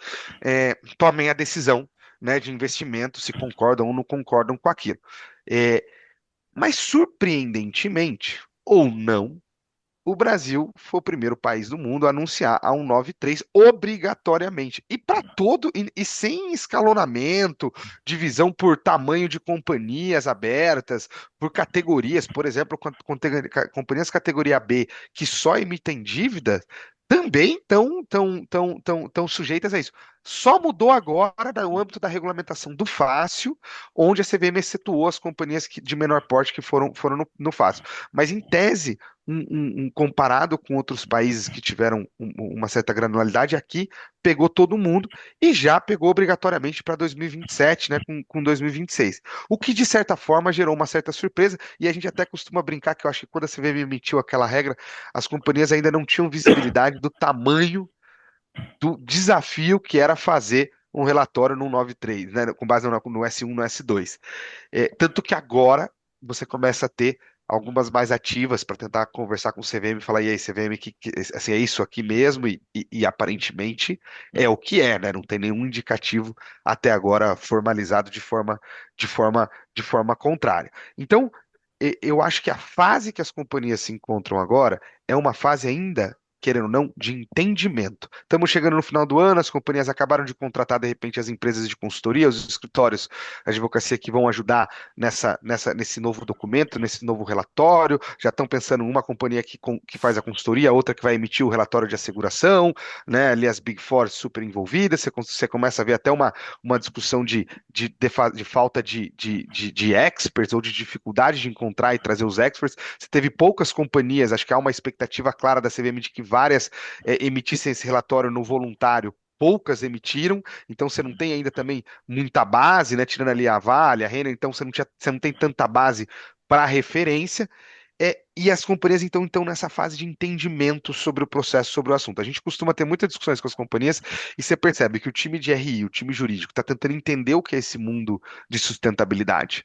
C: tomem a decisão, né, de investimento, se concordam ou não concordam com aquilo. É, mas, surpreendentemente, ou não, o Brasil foi o primeiro país do mundo a anunciar a 193 obrigatoriamente. E para todo, e sem escalonamento, divisão por tamanho de companhias abertas, por categorias, por exemplo, companhias categoria B que só emitem dívida, também estão sujeitas a isso. Só mudou agora no âmbito da regulamentação do fácil, onde a CVM excetuou as companhias de menor porte que foram no fácil. Mas, em tese, comparado com outros países que tiveram uma certa granularidade, aqui pegou todo mundo e já pegou obrigatoriamente para 2027, né, com 2026. O que, de certa forma, gerou uma certa surpresa, e a gente até costuma brincar que eu acho que quando a CVM emitiu aquela regra, as companhias ainda não tinham visibilidade do tamanho do desafio que era fazer um relatório no 93, né, com base no S1, no S2. Tanto que agora você começa a ter algumas mais ativas para tentar conversar com o CVM e falar, e aí, CVM, assim, é isso aqui mesmo? E aparentemente é o que é, né? Não tem nenhum indicativo até agora formalizado de forma contrária. Então, eu acho que a fase que as companhias se encontram agora é uma fase ainda, querendo ou não, de entendimento. Estamos chegando no final do ano, as companhias acabaram de contratar, de repente, as empresas de consultoria, os escritórios de advocacia que vão ajudar nesse novo documento, nesse novo relatório. Já estão pensando em uma companhia que faz a consultoria, outra que vai emitir o relatório de asseguração, né? Ali as Big Four super envolvidas. Você começa a ver até uma discussão de falta de experts ou de dificuldade de encontrar e trazer os experts. Você teve poucas companhias, acho que há uma expectativa clara da CVM de que várias emitissem esse relatório no voluntário. Poucas emitiram, então você não tem ainda também muita base, né? Tirando ali a Vale, a Renner, então você não tem tanta base para referência. E as companhias então estão nessa fase de entendimento sobre o processo, sobre o assunto. A gente costuma ter muitas discussões com as companhias e você percebe que o time de RI, o time jurídico, está tentando entender o que é esse mundo de sustentabilidade,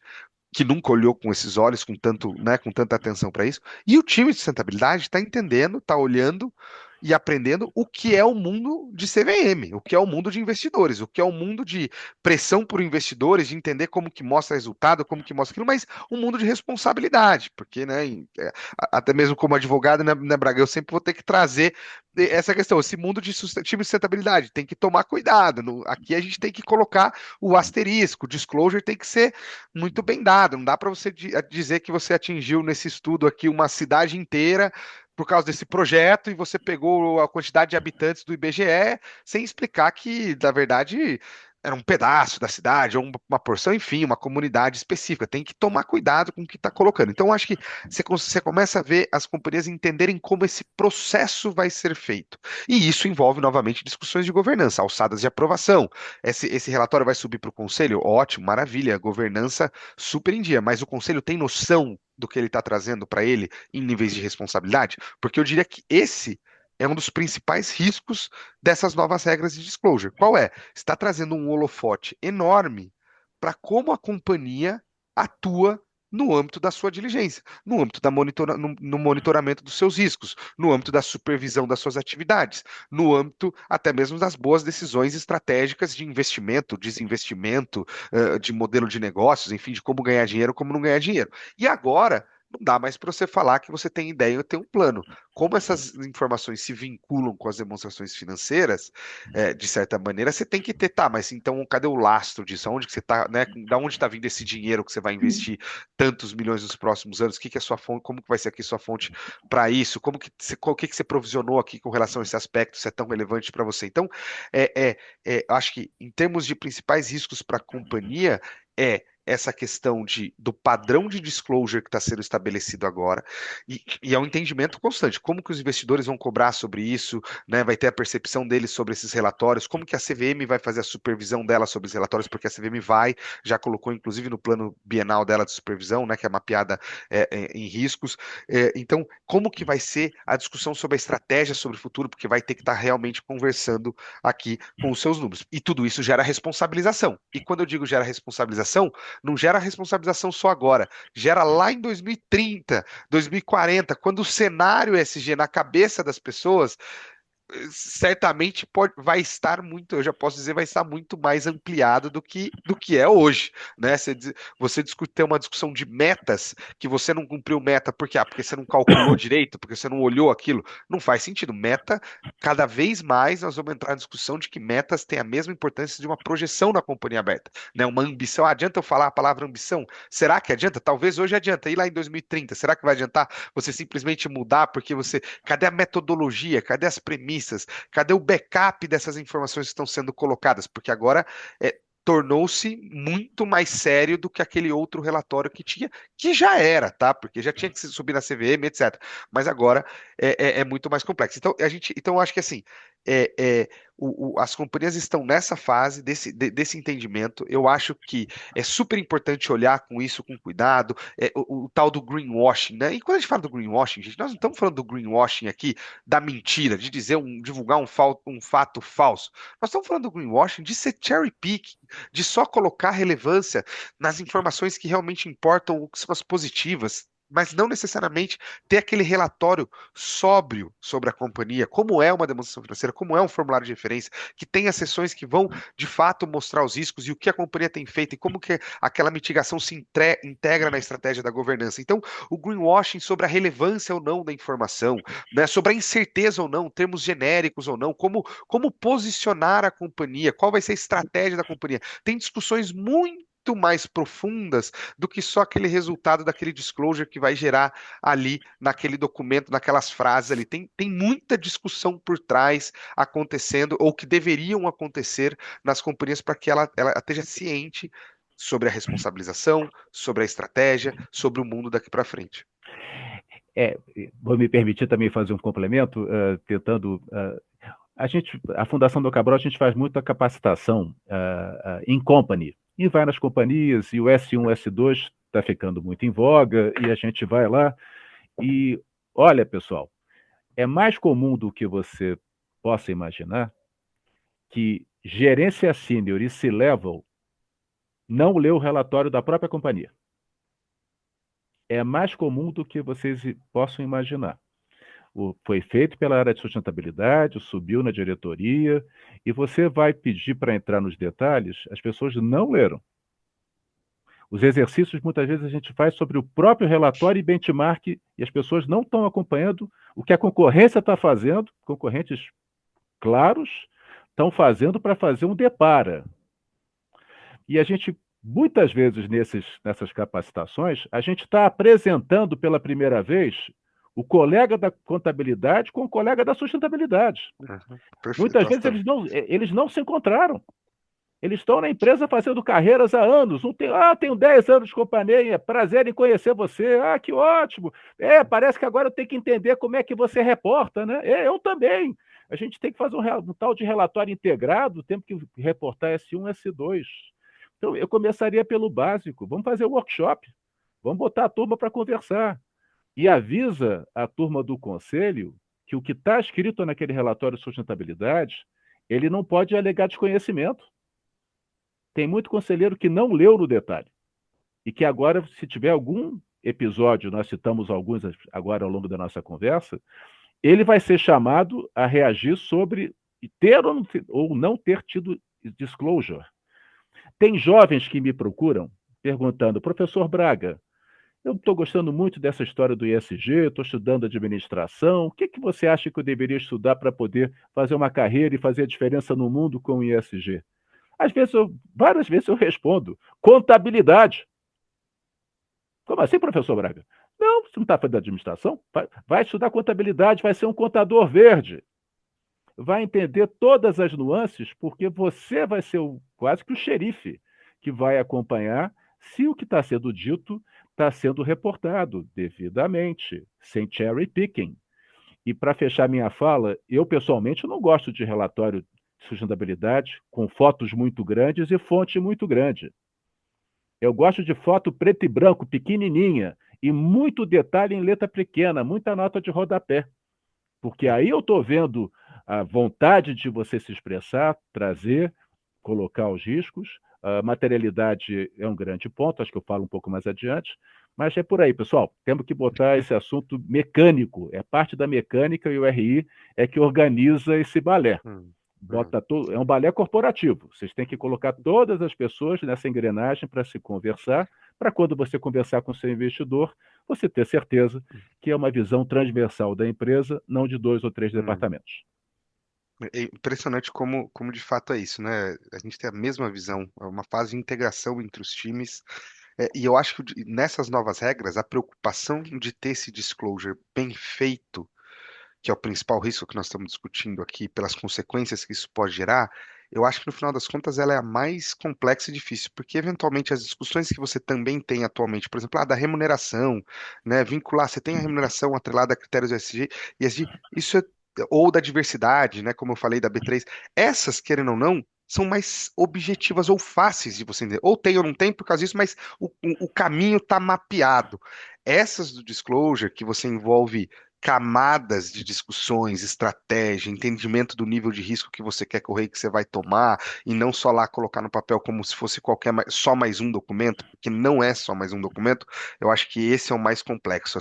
C: que nunca olhou com esses olhos, com tanta atenção para isso. E o time de sustentabilidade está entendendo, está olhando e aprendendo o que é o mundo de CVM, o que é o mundo de investidores, o que é o mundo de pressão por investidores, de entender como que mostra resultado, como que mostra aquilo, mas um mundo de responsabilidade, porque, né, até mesmo como advogado, né, Braga, eu sempre vou ter que trazer essa questão, esse mundo de sustentabilidade, tem que tomar cuidado. Aqui a gente tem que colocar o asterisco, o disclosure tem que ser muito bem dado. Não dá para você dizer que você atingiu nesse estudo aqui uma cidade inteira por causa desse projeto e você pegou a quantidade de habitantes do IBGE sem explicar que, na verdade, era um pedaço da cidade, ou uma porção, enfim, uma comunidade específica. Tem que tomar cuidado com o que está colocando. Então, acho que você começa a ver as companhias entenderem como esse processo vai ser feito. E isso envolve, novamente, discussões de governança, alçadas de aprovação. Esse relatório vai subir para o conselho? Ótimo, maravilha, governança super em dia, mas o conselho tem noção do que ele está trazendo para ele em níveis de responsabilidade? Porque eu diria que esse é um dos principais riscos dessas novas regras de disclosure. Qual é? Está trazendo um holofote enorme para como a companhia atua no âmbito da sua diligência, no âmbito no monitoramento dos seus riscos, no âmbito da supervisão das suas atividades, no âmbito até mesmo das boas decisões estratégicas de investimento, desinvestimento, de modelo de negócios, enfim, de como ganhar dinheiro, como não ganhar dinheiro. E agora, não dá mais para você falar que você tem ideia ou tem um plano. Como essas informações se vinculam com as demonstrações financeiras, de certa maneira, você tem que ter, tá, mas então cadê o lastro disso? Aonde que você está, né? Da onde está vindo esse dinheiro que você vai investir tantos milhões nos próximos anos? O que que é sua fonte? Como que vai ser aqui sua fonte para isso? O que que você provisionou aqui com relação a esse aspecto? Se é tão relevante para você? Então, acho que em termos de principais riscos para a companhia, essa questão do padrão de disclosure que está sendo estabelecido agora, e é um entendimento constante. Como que os investidores vão cobrar sobre isso, né? Vai ter a percepção deles sobre esses relatórios, como que a CVM vai fazer a supervisão dela sobre os relatórios, porque a CVM já colocou, inclusive, no plano bienal dela de supervisão, né? Que é mapeada em riscos. Então, como que vai ser a discussão sobre a estratégia sobre o futuro, porque vai ter que estar realmente conversando aqui com os seus números. E tudo isso gera responsabilização. E quando eu digo gera responsabilização, não gera responsabilização só agora, gera lá em 2030, 2040, quando o cenário ESG na cabeça das pessoas certamente vai estar muito, eu já posso dizer, vai estar muito mais ampliado do que é hoje, né? Você ter uma discussão de metas que você não cumpriu meta, por quê? Porque você não calculou direito, porque você não olhou aquilo, não faz sentido. Meta, cada vez mais nós vamos entrar na discussão de que metas têm a mesma importância de uma projeção na companhia aberta, né? Uma ambição, adianta eu falar a palavra ambição? Será que adianta? Talvez hoje adianta, e lá em 2030, será que vai adiantar você simplesmente mudar porque cadê a metodologia, cadê as premissas? Cadê o backup dessas informações que estão sendo colocadas? Porque agora tornou-se muito mais sério do que aquele outro relatório que tinha, que já era, tá? Porque já tinha que subir na CVM, etc. Mas agora é muito mais complexo. Então eu acho que assim, é, é, as companhias estão nessa fase desse entendimento. Eu acho que é super importante olhar com isso com cuidado, o tal do greenwashing, né? E quando a gente fala do greenwashing, gente, nós não estamos falando do greenwashing aqui da mentira, de divulgar um fato falso. Nós estamos falando do greenwashing de ser cherry picking, de só colocar relevância nas informações que realmente importam, que são as positivas, mas não necessariamente ter aquele relatório sóbrio sobre a companhia, como é uma demonstração financeira, como é um formulário de referência, que tem as sessões que vão de fato mostrar os riscos e o que a companhia tem feito e como que aquela mitigação se integra na estratégia da governança. Então, o greenwashing sobre a relevância ou não da informação, né, sobre a incerteza ou não, termos genéricos ou não, como posicionar a companhia, qual vai ser a estratégia da companhia. Tem discussões muito mais profundas do que só aquele resultado daquele disclosure que vai gerar ali naquele documento, naquelas frases ali. Tem muita discussão por trás acontecendo, ou que deveriam acontecer nas companhias para que ela esteja ciente sobre a responsabilização, sobre a estratégia, sobre o mundo daqui para frente.
B: Vou me permitir também fazer um complemento, tentando. A Fundação do Cabral, a gente faz muita capacitação em company, e vai nas companhias, e o S1, S2 está ficando muito em voga, e a gente vai lá, e olha, pessoal, é mais comum do que você possa imaginar que gerência sênior e C-level não lê o relatório da própria companhia. É mais comum do que vocês possam imaginar. Foi feito pela área de sustentabilidade, subiu na diretoria, e você vai pedir para entrar nos detalhes, as pessoas não leram. Os exercícios, muitas vezes, a gente faz sobre o próprio relatório e benchmark, e as pessoas não estão acompanhando o que a concorrência está fazendo, concorrentes claros, estão fazendo para fazer um depara. E a gente, muitas vezes, nessas capacitações, a gente está apresentando pela primeira vez o colega da contabilidade com o colega da sustentabilidade.
C: Uhum. Perfeito,
B: Muitas vezes
C: bastante.
B: eles não se encontraram. Eles estão na empresa fazendo carreiras há anos. Um tem, tenho 10 anos de companhia, prazer em conhecer você. Ah, que ótimo. Parece que agora eu tenho que entender como é que você reporta, né? Eu também. A gente tem que fazer um tal de relatório integrado, temos que reportar S1, S2. Então, eu começaria pelo básico. Vamos fazer o workshop. Vamos botar a turma para conversar. E avisa a turma do conselho que o que está escrito naquele relatório de sustentabilidade, ele não pode alegar desconhecimento. Tem muito conselheiro que não leu no detalhe. E que agora, se tiver algum episódio, nós citamos alguns agora ao longo da nossa conversa, ele vai ser chamado a reagir sobre ter ou não ter tido disclosure. Tem jovens que me procuram perguntando, professor Braga, eu estou gostando muito dessa história do ISG, estou estudando administração, o que você acha que eu deveria estudar para poder fazer uma carreira e fazer a diferença no mundo com o ISG? Várias vezes eu respondo, contabilidade. Como assim, professor Braga? Não, você não está fazendo administração? Vai estudar contabilidade, vai ser um contador verde. Vai entender todas as nuances, porque você vai ser quase que o xerife que vai acompanhar se o que está sendo dito está sendo reportado devidamente, sem cherry picking. E para fechar minha fala, eu pessoalmente não gosto de relatório de sustentabilidade com fotos muito grandes e fonte muito grande. Eu gosto de foto preto e branco, pequenininha, e muito detalhe em letra pequena, muita nota de rodapé. Porque aí eu estou vendo a vontade de você se expressar, trazer, colocar os riscos. A materialidade é um grande ponto, acho que eu falo um pouco mais adiante, mas é por aí, pessoal. Temos que botar esse assunto mecânico, é parte da mecânica e o RI é que organiza esse balé. É um balé corporativo. Vocês têm que colocar todas as pessoas nessa engrenagem para se conversar, para quando você conversar com o seu investidor, você ter certeza que é uma visão transversal da empresa, não de 2 ou 3 departamentos.
C: É impressionante como de fato é isso, né? A gente tem a mesma visão, é uma fase de integração entre os times. E eu acho que nessas novas regras, a preocupação de ter esse disclosure bem feito, que é o principal risco que nós estamos discutindo aqui, pelas consequências que isso pode gerar, eu acho que no final das contas ela é a mais complexa e difícil, porque eventualmente as discussões que você também tem atualmente, por exemplo, da remuneração, né, vincular, você tem a remuneração atrelada a critérios ESG, isso é, ou da diversidade, né, como eu falei da B3, essas, querendo ou não, são mais objetivas ou fáceis de você entender. Ou tem ou não tem por causa disso, mas o caminho está mapeado. Essas do disclosure, que você envolve camadas de discussões, estratégia, entendimento do nível de risco que você quer correr e que você vai tomar, e não só lá colocar no papel como se fosse só mais um documento, porque não é só mais um documento, eu acho que esse é o mais complexo,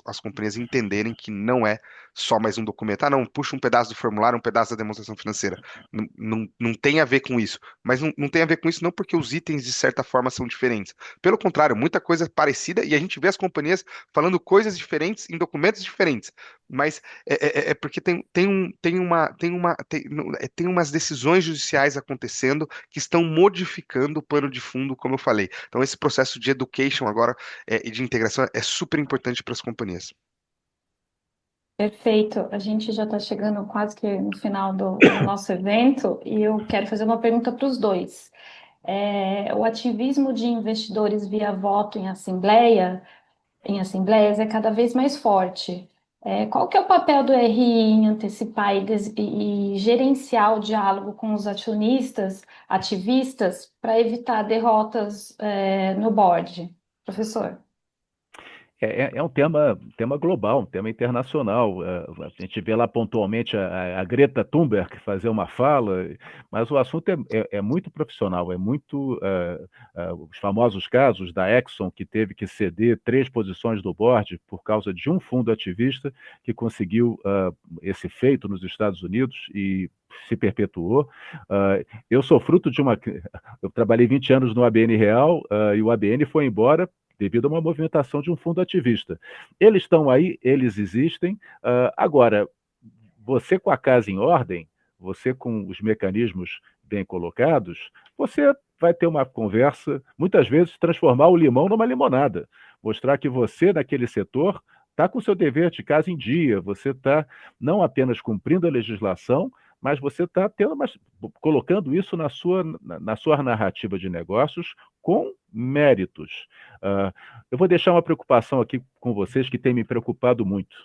C: as companhias entenderem que não é só mais um documento. Ah, não, puxa um pedaço do formulário, um pedaço da demonstração financeira. Não tem a ver com isso. Mas não tem a ver com isso não porque os itens, de certa forma, são diferentes. Pelo contrário, muita coisa parecida, e a gente vê as companhias falando coisas diferentes em documentos diferentes, mas é porque tem umas decisões judiciais acontecendo que estão modificando o pano de fundo, como eu falei. Então, esse processo de education agora e de integração é super importante para as companhias.
A: Perfeito. A gente já está chegando quase que no final do nosso evento e eu quero fazer uma pergunta para os dois. O ativismo de investidores via voto em assembleias é cada vez mais forte. Qual que é o papel do RI em antecipar e gerenciar o diálogo com os acionistas, ativistas, para evitar derrotas, no board? Professor.
B: É um tema global, um tema internacional. A gente vê lá pontualmente a Greta Thunberg fazer uma fala, mas o assunto é muito profissional, é muito. Os famosos casos da Exxon, que teve que ceder 3 posições do board por causa de um fundo ativista que conseguiu esse feito nos Estados Unidos e se perpetuou. Eu sou fruto de uma. Eu trabalhei 20 anos no ABN Real e o ABN foi embora devido a uma movimentação de um fundo ativista. Eles estão aí, eles existem. Agora, você com a casa em ordem, você com os mecanismos bem colocados, você vai ter uma conversa, muitas vezes transformar o limão numa limonada, mostrar que você, naquele setor, está com o seu dever de casa em dia, você está não apenas cumprindo a legislação, mas você está colocando isso na sua narrativa de negócios com méritos. Eu vou deixar uma preocupação aqui com vocês que tem me preocupado muito.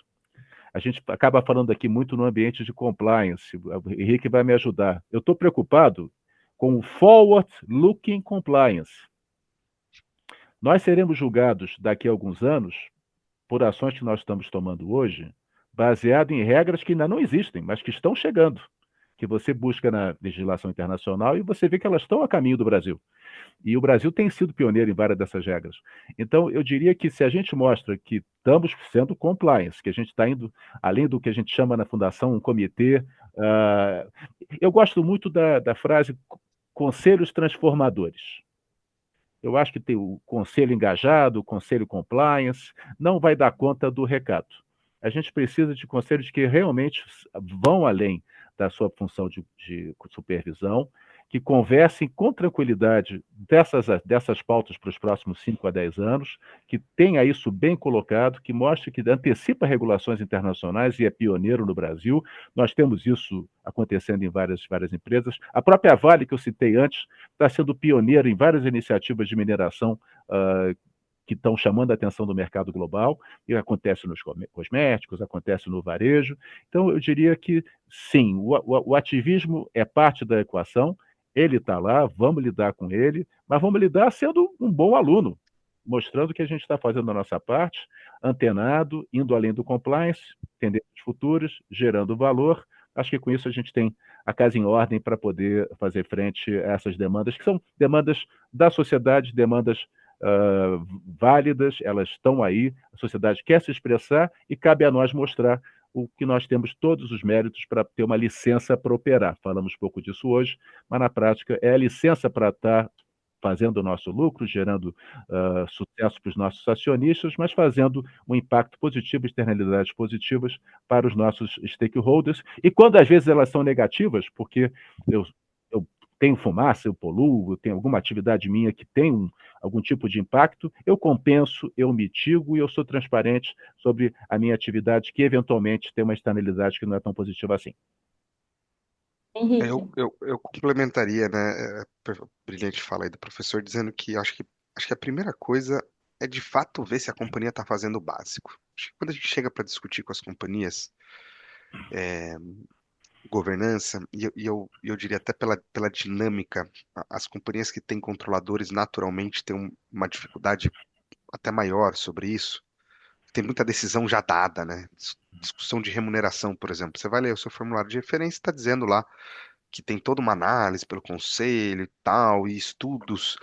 B: A gente acaba falando aqui muito no ambiente de compliance. O Henrique vai me ajudar. Eu estou preocupado com o forward-looking compliance. Nós seremos julgados daqui a alguns anos por ações que nós estamos tomando hoje, baseado em regras que ainda não existem, mas que estão chegando, que você busca na legislação internacional e você vê que elas estão a caminho do Brasil. E o Brasil tem sido pioneiro em várias dessas regras. Então, eu diria que se a gente mostra que estamos sendo compliance, que a gente está indo além do que a gente chama na Fundação um comitê. Eu gosto muito da frase conselhos transformadores. Eu acho que tem o conselho engajado, o conselho compliance, não vai dar conta do recado. A gente precisa de conselhos que realmente vão além da sua função de supervisão, que conversem com tranquilidade dessas pautas para os próximos 5 a 10 anos, que tenha isso bem colocado, que mostre que antecipa regulações internacionais e é pioneiro no Brasil. Nós temos isso acontecendo em várias empresas. A própria Vale, que eu citei antes, está sendo pioneira em várias iniciativas de mineração que estão chamando a atenção do mercado global, e acontece nos cosméticos, acontece no varejo. Então, eu diria que, sim, o ativismo é parte da equação, ele está lá, vamos lidar com ele, mas vamos lidar sendo um bom aluno, mostrando que a gente está fazendo a nossa parte, antenado, indo além do compliance, tendências futuras, gerando valor. Acho que com isso a gente tem a casa em ordem para poder fazer frente a essas demandas, que são demandas da sociedade, demandas válidas, elas estão aí, a sociedade quer se expressar e cabe a nós mostrar o que nós temos todos os méritos para ter uma licença para operar. Falamos pouco disso hoje, mas na prática é a licença para estar fazendo o nosso lucro, gerando sucesso para os nossos acionistas, mas fazendo um impacto positivo, externalidades positivas para os nossos stakeholders. E quando às vezes elas são negativas, porque eu tenho fumaça, eu poluo, eu tenho alguma atividade minha que tem algum tipo de impacto, eu compenso, eu mitigo e eu sou transparente sobre a minha atividade que eventualmente tem uma externalidade que não é tão positiva assim.
A: Henrique.
C: Eu complementaria, né, brilhante fala aí do professor, dizendo que acho que a primeira coisa é de fato ver se a companhia está fazendo o básico. Acho que quando a gente chega para discutir com as companhias, governança, e eu diria até pela dinâmica, as companhias que têm controladores naturalmente têm uma dificuldade até maior sobre isso. Tem muita decisão já dada, né? Discussão de remuneração, por exemplo. Você vai ler o seu formulário de referência, está dizendo lá que tem toda uma análise pelo conselho e tal, e estudos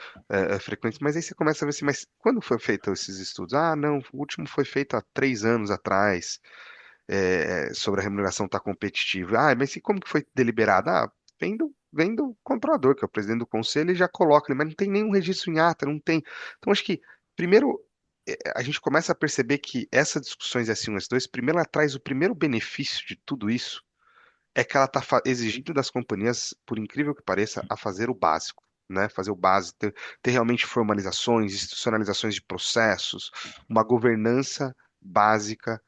C: frequentes, mas aí você começa a ver assim, mas quando foi feito esses estudos? Ah, não, o último foi feito há 3 anos atrás, sobre a remuneração estar competitiva. Ah, mas e como que foi deliberado? Ah, vem do controlador, que é o presidente do conselho, e já coloca, mas não tem nenhum registro em ata, não tem. Então, acho que, primeiro, a gente começa a perceber que essas discussões S1 e S2, primeiro ela traz o primeiro benefício de tudo isso, é que ela está exigindo das companhias, por incrível que pareça, a fazer o básico, né? Fazer o básico, ter realmente formalizações, institucionalizações de processos, uma governança básica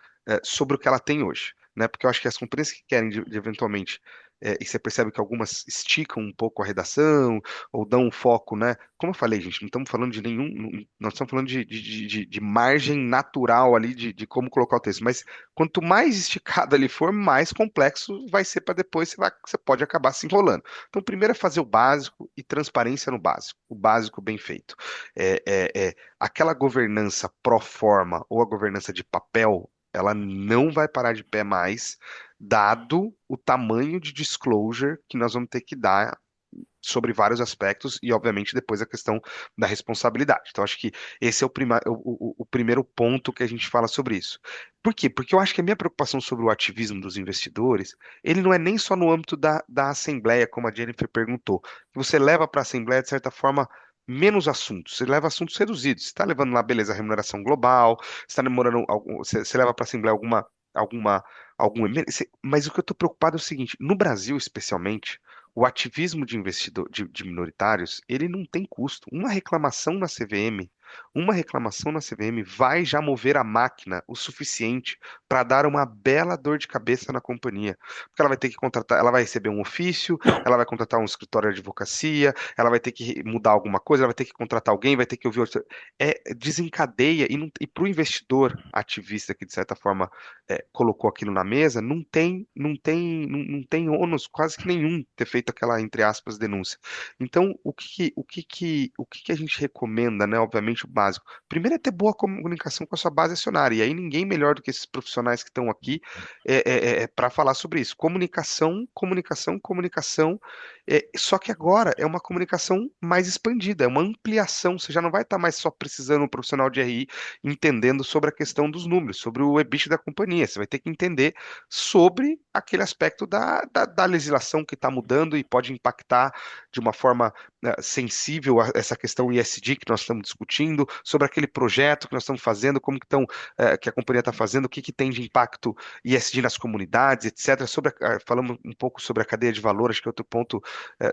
C: sobre o que ela tem hoje, né? Porque eu acho que as companhias que querem eventualmente e você percebe que algumas esticam um pouco a redação, ou dão um foco, né? Como eu falei, gente, não estamos falando de nenhum. Nós estamos falando de margem natural ali de como colocar o texto. Mas quanto mais esticado ele for, mais complexo vai ser para depois você pode acabar se enrolando. Então, primeiro é fazer o básico e transparência no básico. O básico bem feito. Aquela governança pro forma ou a governança de papel, ela não vai parar de pé mais, dado o tamanho de disclosure que nós vamos ter que dar sobre vários aspectos e, obviamente, depois a questão da responsabilidade. Então, acho que esse é o primeiro ponto que a gente fala sobre isso. Por quê? Porque eu acho que a minha preocupação sobre o ativismo dos investidores, ele não é nem só no âmbito da Assembleia, como a Jennifer perguntou, que você leva para a Assembleia, de certa forma, menos assuntos, você leva assuntos reduzidos. Você está levando lá, beleza, a remuneração global, você está demorando, você leva para a Assembleia alguma, mas o que eu estou preocupado é o seguinte, no Brasil, especialmente, o ativismo de investidor, de minoritários, ele não tem custo. Uma reclamação na CVM vai já mover a máquina o suficiente para dar uma bela dor de cabeça na companhia. Porque ela vai ter que contratar, ela vai receber um ofício, ela vai contratar um escritório de advocacia, ela vai ter que mudar alguma coisa, ela vai ter que contratar alguém, vai ter que ouvir. Desencadeia, e para o investidor ativista que, de certa forma, colocou aquilo na mesa, não tem ônus quase que nenhum ter feito aquela, entre aspas, denúncia. Então, o que que a gente recomenda, né? Obviamente, o básico. Primeiro é ter boa comunicação com a sua base acionária, e aí ninguém melhor do que esses profissionais que estão aqui para falar sobre isso. Comunicação, comunicação, comunicação. Só que agora é uma comunicação mais expandida, é uma ampliação. Você já não vai estar mais só precisando um profissional de RI entendendo sobre a questão dos números, sobre o EBIT da companhia. Você vai ter que entender sobre aquele aspecto da legislação que está mudando e pode impactar de uma forma sensível a essa questão ESG que nós estamos discutindo, sobre aquele projeto que nós estamos fazendo, como que a companhia está fazendo, o que que tem de impacto ESG nas comunidades, etc. Falamos um pouco sobre a cadeia de valor, acho que é outro ponto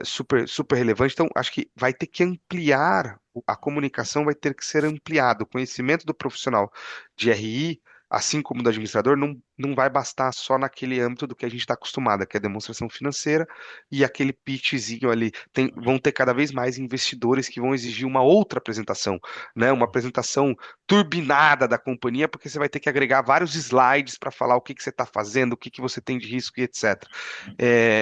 C: super, super relevante. Então, acho que vai ter que ampliar, a comunicação vai ter que ser ampliada, o conhecimento do profissional de RI, assim como do administrador, não vai bastar só naquele âmbito do que a gente está acostumado, que é a demonstração financeira e aquele pitchzinho ali. Vão ter cada vez mais investidores que vão exigir uma outra apresentação, né? Uma apresentação turbinada da companhia, porque você vai ter que agregar vários slides para falar o que que você está fazendo, o que que você tem de risco e etc.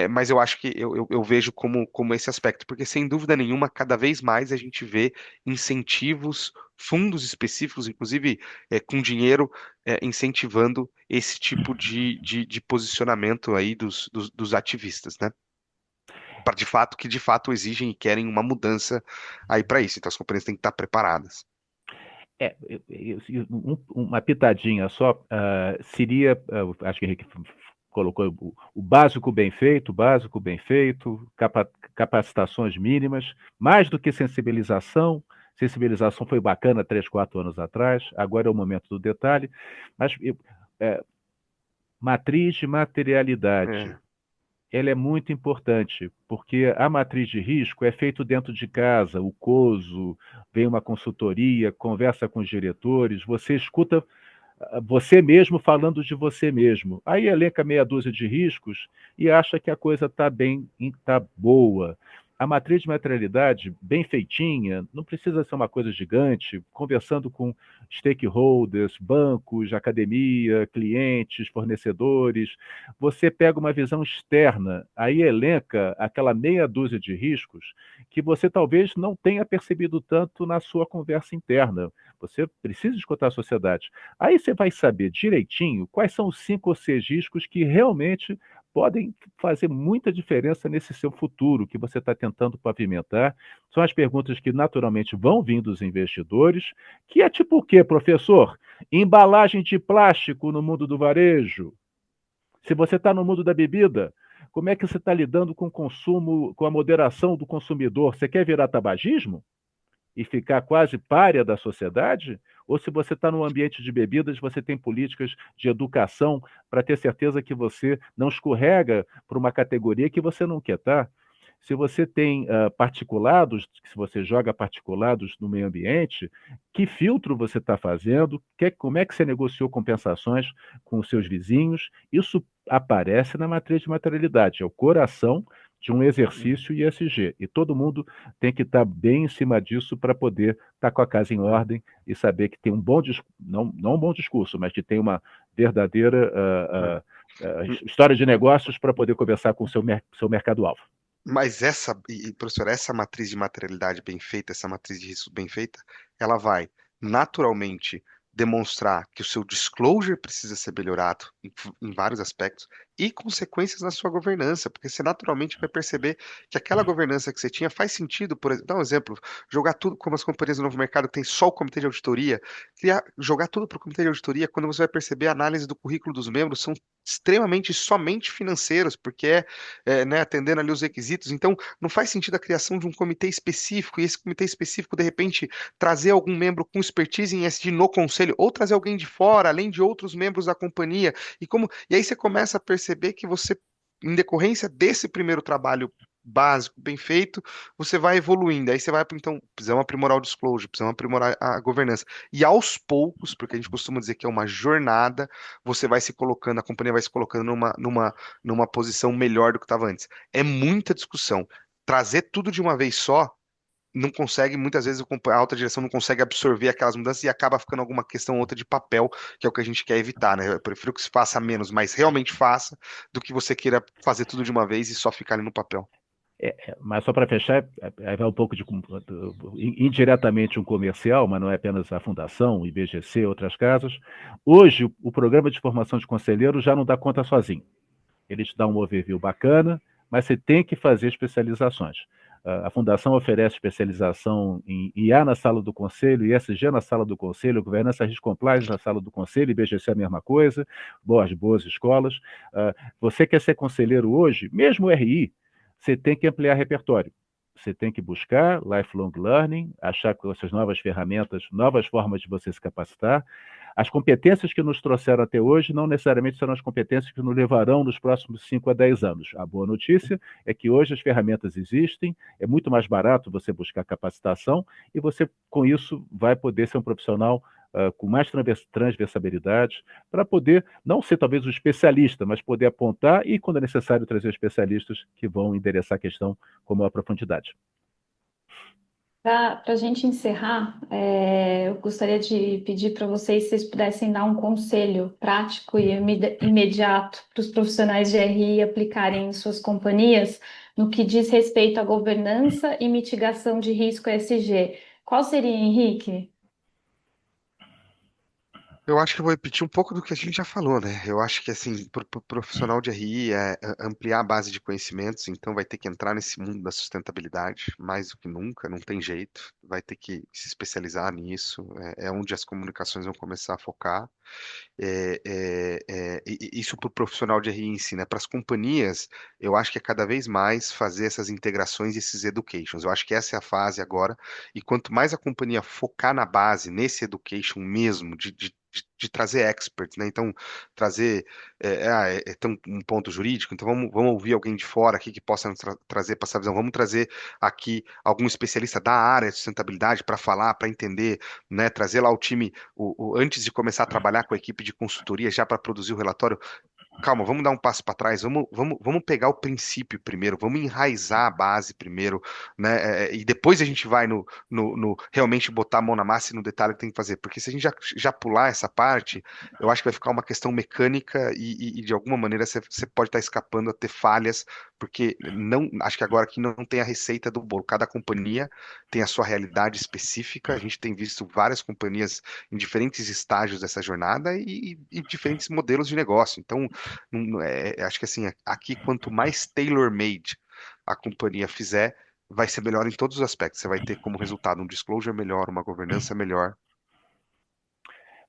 C: Mas eu acho que eu vejo como esse aspecto, porque sem dúvida nenhuma, cada vez mais a gente vê incentivos, fundos específicos, inclusive com dinheiro, incentivando esse tipo de posicionamento aí dos ativistas, né? Que de fato exigem e querem uma mudança aí para isso. Então as companhias têm que estar preparadas.
B: Uma pitadinha só, seria, acho que o Henrique colocou o básico bem feito, capacitações mínimas, mais do que sensibilização. Sensibilização foi bacana 3, 4 anos atrás, agora é o momento do detalhe, mas matriz de materialidade, ela é muito importante, porque a matriz de risco é feito dentro de casa, o COSO, vem uma consultoria, conversa com os diretores, você escuta você mesmo falando de você mesmo. Aí elenca meia dúzia de riscos e acha que a coisa está bem, está boa. A matriz de materialidade, bem feitinha, não precisa ser uma coisa gigante, conversando com stakeholders, bancos, academia, clientes, fornecedores. Você pega uma visão externa, aí elenca aquela meia dúzia de riscos que você talvez não tenha percebido tanto na sua conversa interna. Você precisa escutar a sociedade. Aí você vai saber direitinho quais são os 5 ou 6 riscos que realmente podem fazer muita diferença nesse seu futuro que você está tentando pavimentar. São as perguntas que naturalmente vão vir dos investidores, que é tipo o quê, professor? Embalagem de plástico no mundo do varejo. Se você está no mundo da bebida, como é que você está lidando com o consumo, com a moderação do consumidor? Você quer virar tabagismo? E ficar quase pária da sociedade? Ou se você está no ambiente de bebidas, você tem políticas de educação para ter certeza que você não escorrega para uma categoria que você não quer estar? Se você tem particulados, se você joga particulados no meio ambiente, que filtro você está fazendo, como é que você negociou compensações com os seus vizinhos? Isso aparece na matriz de materialidade, é o coração de um exercício ISG. E todo mundo tem que estar bem em cima disso para poder estar com a casa em ordem e saber que tem um bom discurso, não um bom discurso, mas que tem uma verdadeira história de negócios para poder conversar com o seu mercado-alvo.
C: Mas professor, essa matriz de materialidade bem feita, essa matriz de risco bem feita, ela vai naturalmente demonstrar que o seu disclosure precisa ser melhorado em vários aspectos e consequências na sua governança, porque você naturalmente vai perceber que aquela governança que você tinha faz sentido, por exemplo, dá um exemplo, jogar tudo como as companhias do novo mercado tem só o comitê de auditoria, jogar tudo para o comitê de auditoria, quando você vai perceber a análise do currículo dos membros são extremamente somente financeiros, porque né, atendendo ali os requisitos. Então, não faz sentido a criação de um comitê específico, e esse comitê específico, de repente, trazer algum membro com expertise em ESG no conselho, ou trazer alguém de fora, além de outros membros da companhia. E aí você começa a perceber que você, em decorrência desse primeiro trabalho básico, bem feito, você vai evoluindo. Aí você vai, então, precisamos aprimorar o disclosure, precisamos aprimorar a governança. E aos poucos, porque a gente costuma dizer que é uma jornada, você vai se colocando, a companhia vai se colocando numa posição melhor do que estava antes. É muita discussão. Trazer tudo de uma vez só não consegue, muitas vezes a alta direção não consegue absorver aquelas mudanças e acaba ficando alguma questão ou outra de papel, que é o que a gente quer evitar, né? Eu prefiro que se faça menos, mas realmente faça, do que você queira fazer tudo de uma vez e só ficar ali no papel.
B: Mas só para fechar, aí vai um pouco indiretamente um comercial, mas não é apenas a Fundação, o IBGC, outras casas. Hoje, o programa de formação de conselheiro já não dá conta sozinho. Ele te dá um overview bacana, mas você tem que fazer especializações. A Fundação oferece especialização em IA na sala do Conselho, ISG na sala do Conselho, Governança Risk Compliance na sala do Conselho, IBGC a mesma coisa, boas escolas. Você quer ser conselheiro hoje, mesmo RI, você tem que ampliar repertório. Você tem que buscar lifelong learning, achar com essas novas ferramentas, novas formas de você se capacitar. As competências que nos trouxeram até hoje não necessariamente serão as competências que nos levarão nos próximos 5 a 10 anos. A boa notícia é que hoje as ferramentas existem, é muito mais barato você buscar capacitação e você, com isso, vai poder ser um profissional com mais transversalidade, para poder não ser talvez o especialista, mas poder apontar e, quando é necessário, trazer especialistas que vão endereçar a questão com maior profundidade.
A: Para a gente encerrar, eu gostaria de pedir para vocês se vocês pudessem dar um conselho prático e imediato para os profissionais de RI aplicarem em suas companhias no que diz respeito à governança e mitigação de risco ESG. Qual seria, Henrique?
C: Eu acho que eu vou repetir um pouco do que a gente já falou, né? Eu acho que, assim, para o profissional de RI é ampliar a base de conhecimentos, então vai ter que entrar nesse mundo da sustentabilidade, mais do que nunca, não tem jeito, vai ter que se especializar nisso, é onde as comunicações vão começar a focar. Isso para o profissional de RI em si, né? Para as companhias, eu acho que é cada vez mais fazer essas integrações e esses educations. Eu acho que essa é a fase agora, e quanto mais a companhia focar na base, nesse education mesmo, de trazer experts, né? Então, trazer tem um ponto jurídico, então vamos ouvir alguém de fora aqui que possa nos trazer para essa visão. Vamos trazer aqui algum especialista da área de sustentabilidade para falar, para entender, né? Trazer lá o time, antes de começar a trabalhar com a equipe de consultoria já para produzir o relatório. Calma, vamos dar um passo para trás, vamos pegar o princípio primeiro, vamos enraizar a base primeiro, né? E depois a gente vai no realmente botar a mão na massa e no detalhe que tem que fazer. Porque se a gente já pular essa parte, eu acho que vai ficar uma questão mecânica e de alguma maneira você pode estar escapando a ter falhas, porque não, acho que agora aqui não tem a receita do bolo. Cada companhia tem a sua realidade específica. A gente tem visto várias companhias em diferentes estágios dessa jornada e diferentes modelos de negócio. Então, acho que assim, aqui quanto mais tailor-made a companhia fizer, vai ser melhor em todos os aspectos. Você vai ter como resultado um disclosure melhor, uma governança melhor.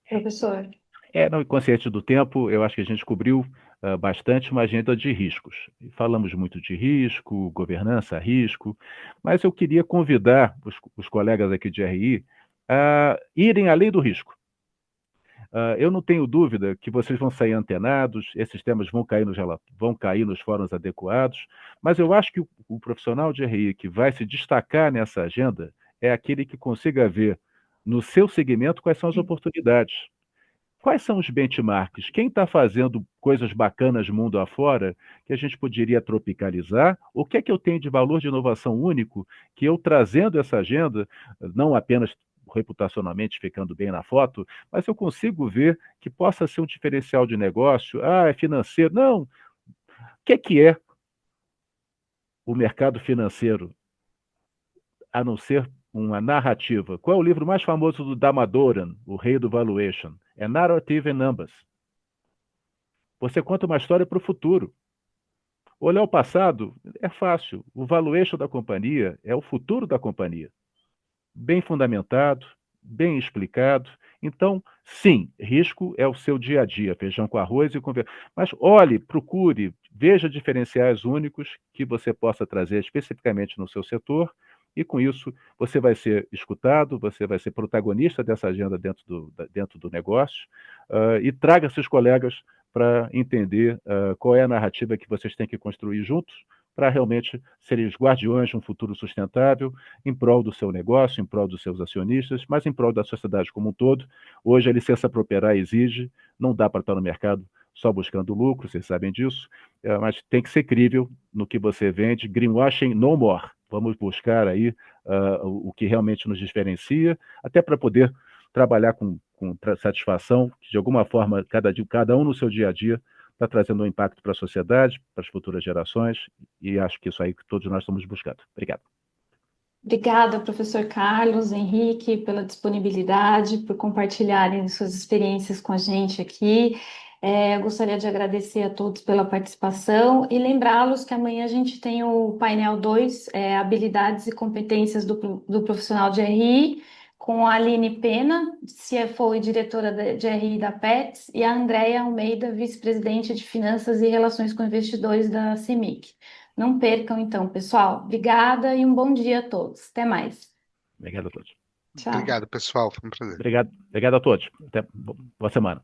A: Professor.
B: No Inconsciente do Tempo, eu acho que a gente cobriu bastante uma agenda de riscos. Falamos muito de risco, governança, risco, mas eu queria convidar os colegas aqui de RI a irem além do risco. Eu não tenho dúvida que vocês vão sair antenados, esses temas vão cair nos fóruns adequados, mas eu acho que o profissional de RI que vai se destacar nessa agenda é aquele que consiga ver no seu segmento quais são as oportunidades. Quais são os benchmarks? Quem está fazendo coisas bacanas mundo afora que a gente poderia tropicalizar? O que é que eu tenho de valor de inovação único que eu trazendo essa agenda, não apenas reputacionalmente ficando bem na foto, mas eu consigo ver que possa ser um diferencial de negócio. Ah, é financeiro. Não. O que é o mercado financeiro, a não ser uma narrativa? Qual é o livro mais famoso do Damodaran, o rei do valuation? É Narrative and Numbers. Você conta uma história para o futuro. Olhar o passado é fácil. O valuation da companhia é o futuro da companhia. Bem fundamentado, bem explicado. Então, sim, risco é o seu dia a dia, feijão com arroz e conversa. Mas olhe, procure, veja diferenciais únicos que você possa trazer especificamente no seu setor, e com isso você vai ser escutado, você vai ser protagonista dessa agenda dentro do negócio, e traga seus colegas para entender qual é a narrativa que vocês têm que construir juntos para realmente serem os guardiões de um futuro sustentável em prol do seu negócio, em prol dos seus acionistas, mas em prol da sociedade como um todo. Hoje a licença para operar exige, não dá para estar no mercado só buscando lucro, vocês sabem disso, mas tem que ser crível no que você vende. Greenwashing no more. Vamos buscar aí o que realmente nos diferencia, até para poder trabalhar com satisfação, que de alguma forma, cada um no seu dia a dia, está trazendo um impacto para a sociedade, para as futuras gerações, e acho que isso aí que todos nós estamos buscando. Obrigado.
A: Obrigada, professor Carlos, Henrique, pela disponibilidade, por compartilharem suas experiências com a gente aqui. Eu gostaria de agradecer a todos pela participação e lembrá-los que amanhã a gente tem o painel 2, habilidades e competências do profissional de RI, com a Aline Pena, CFO e diretora de RI da Pets, e a Andréia Almeida, vice-presidente de Finanças e Relações com Investidores da CEMIC. Não percam, então, pessoal. Obrigada e um bom dia a todos. Até mais.
B: Obrigado a todos.
A: Tchau.
C: Obrigado, pessoal. Foi um prazer.
B: Obrigado a todos. Até boa semana.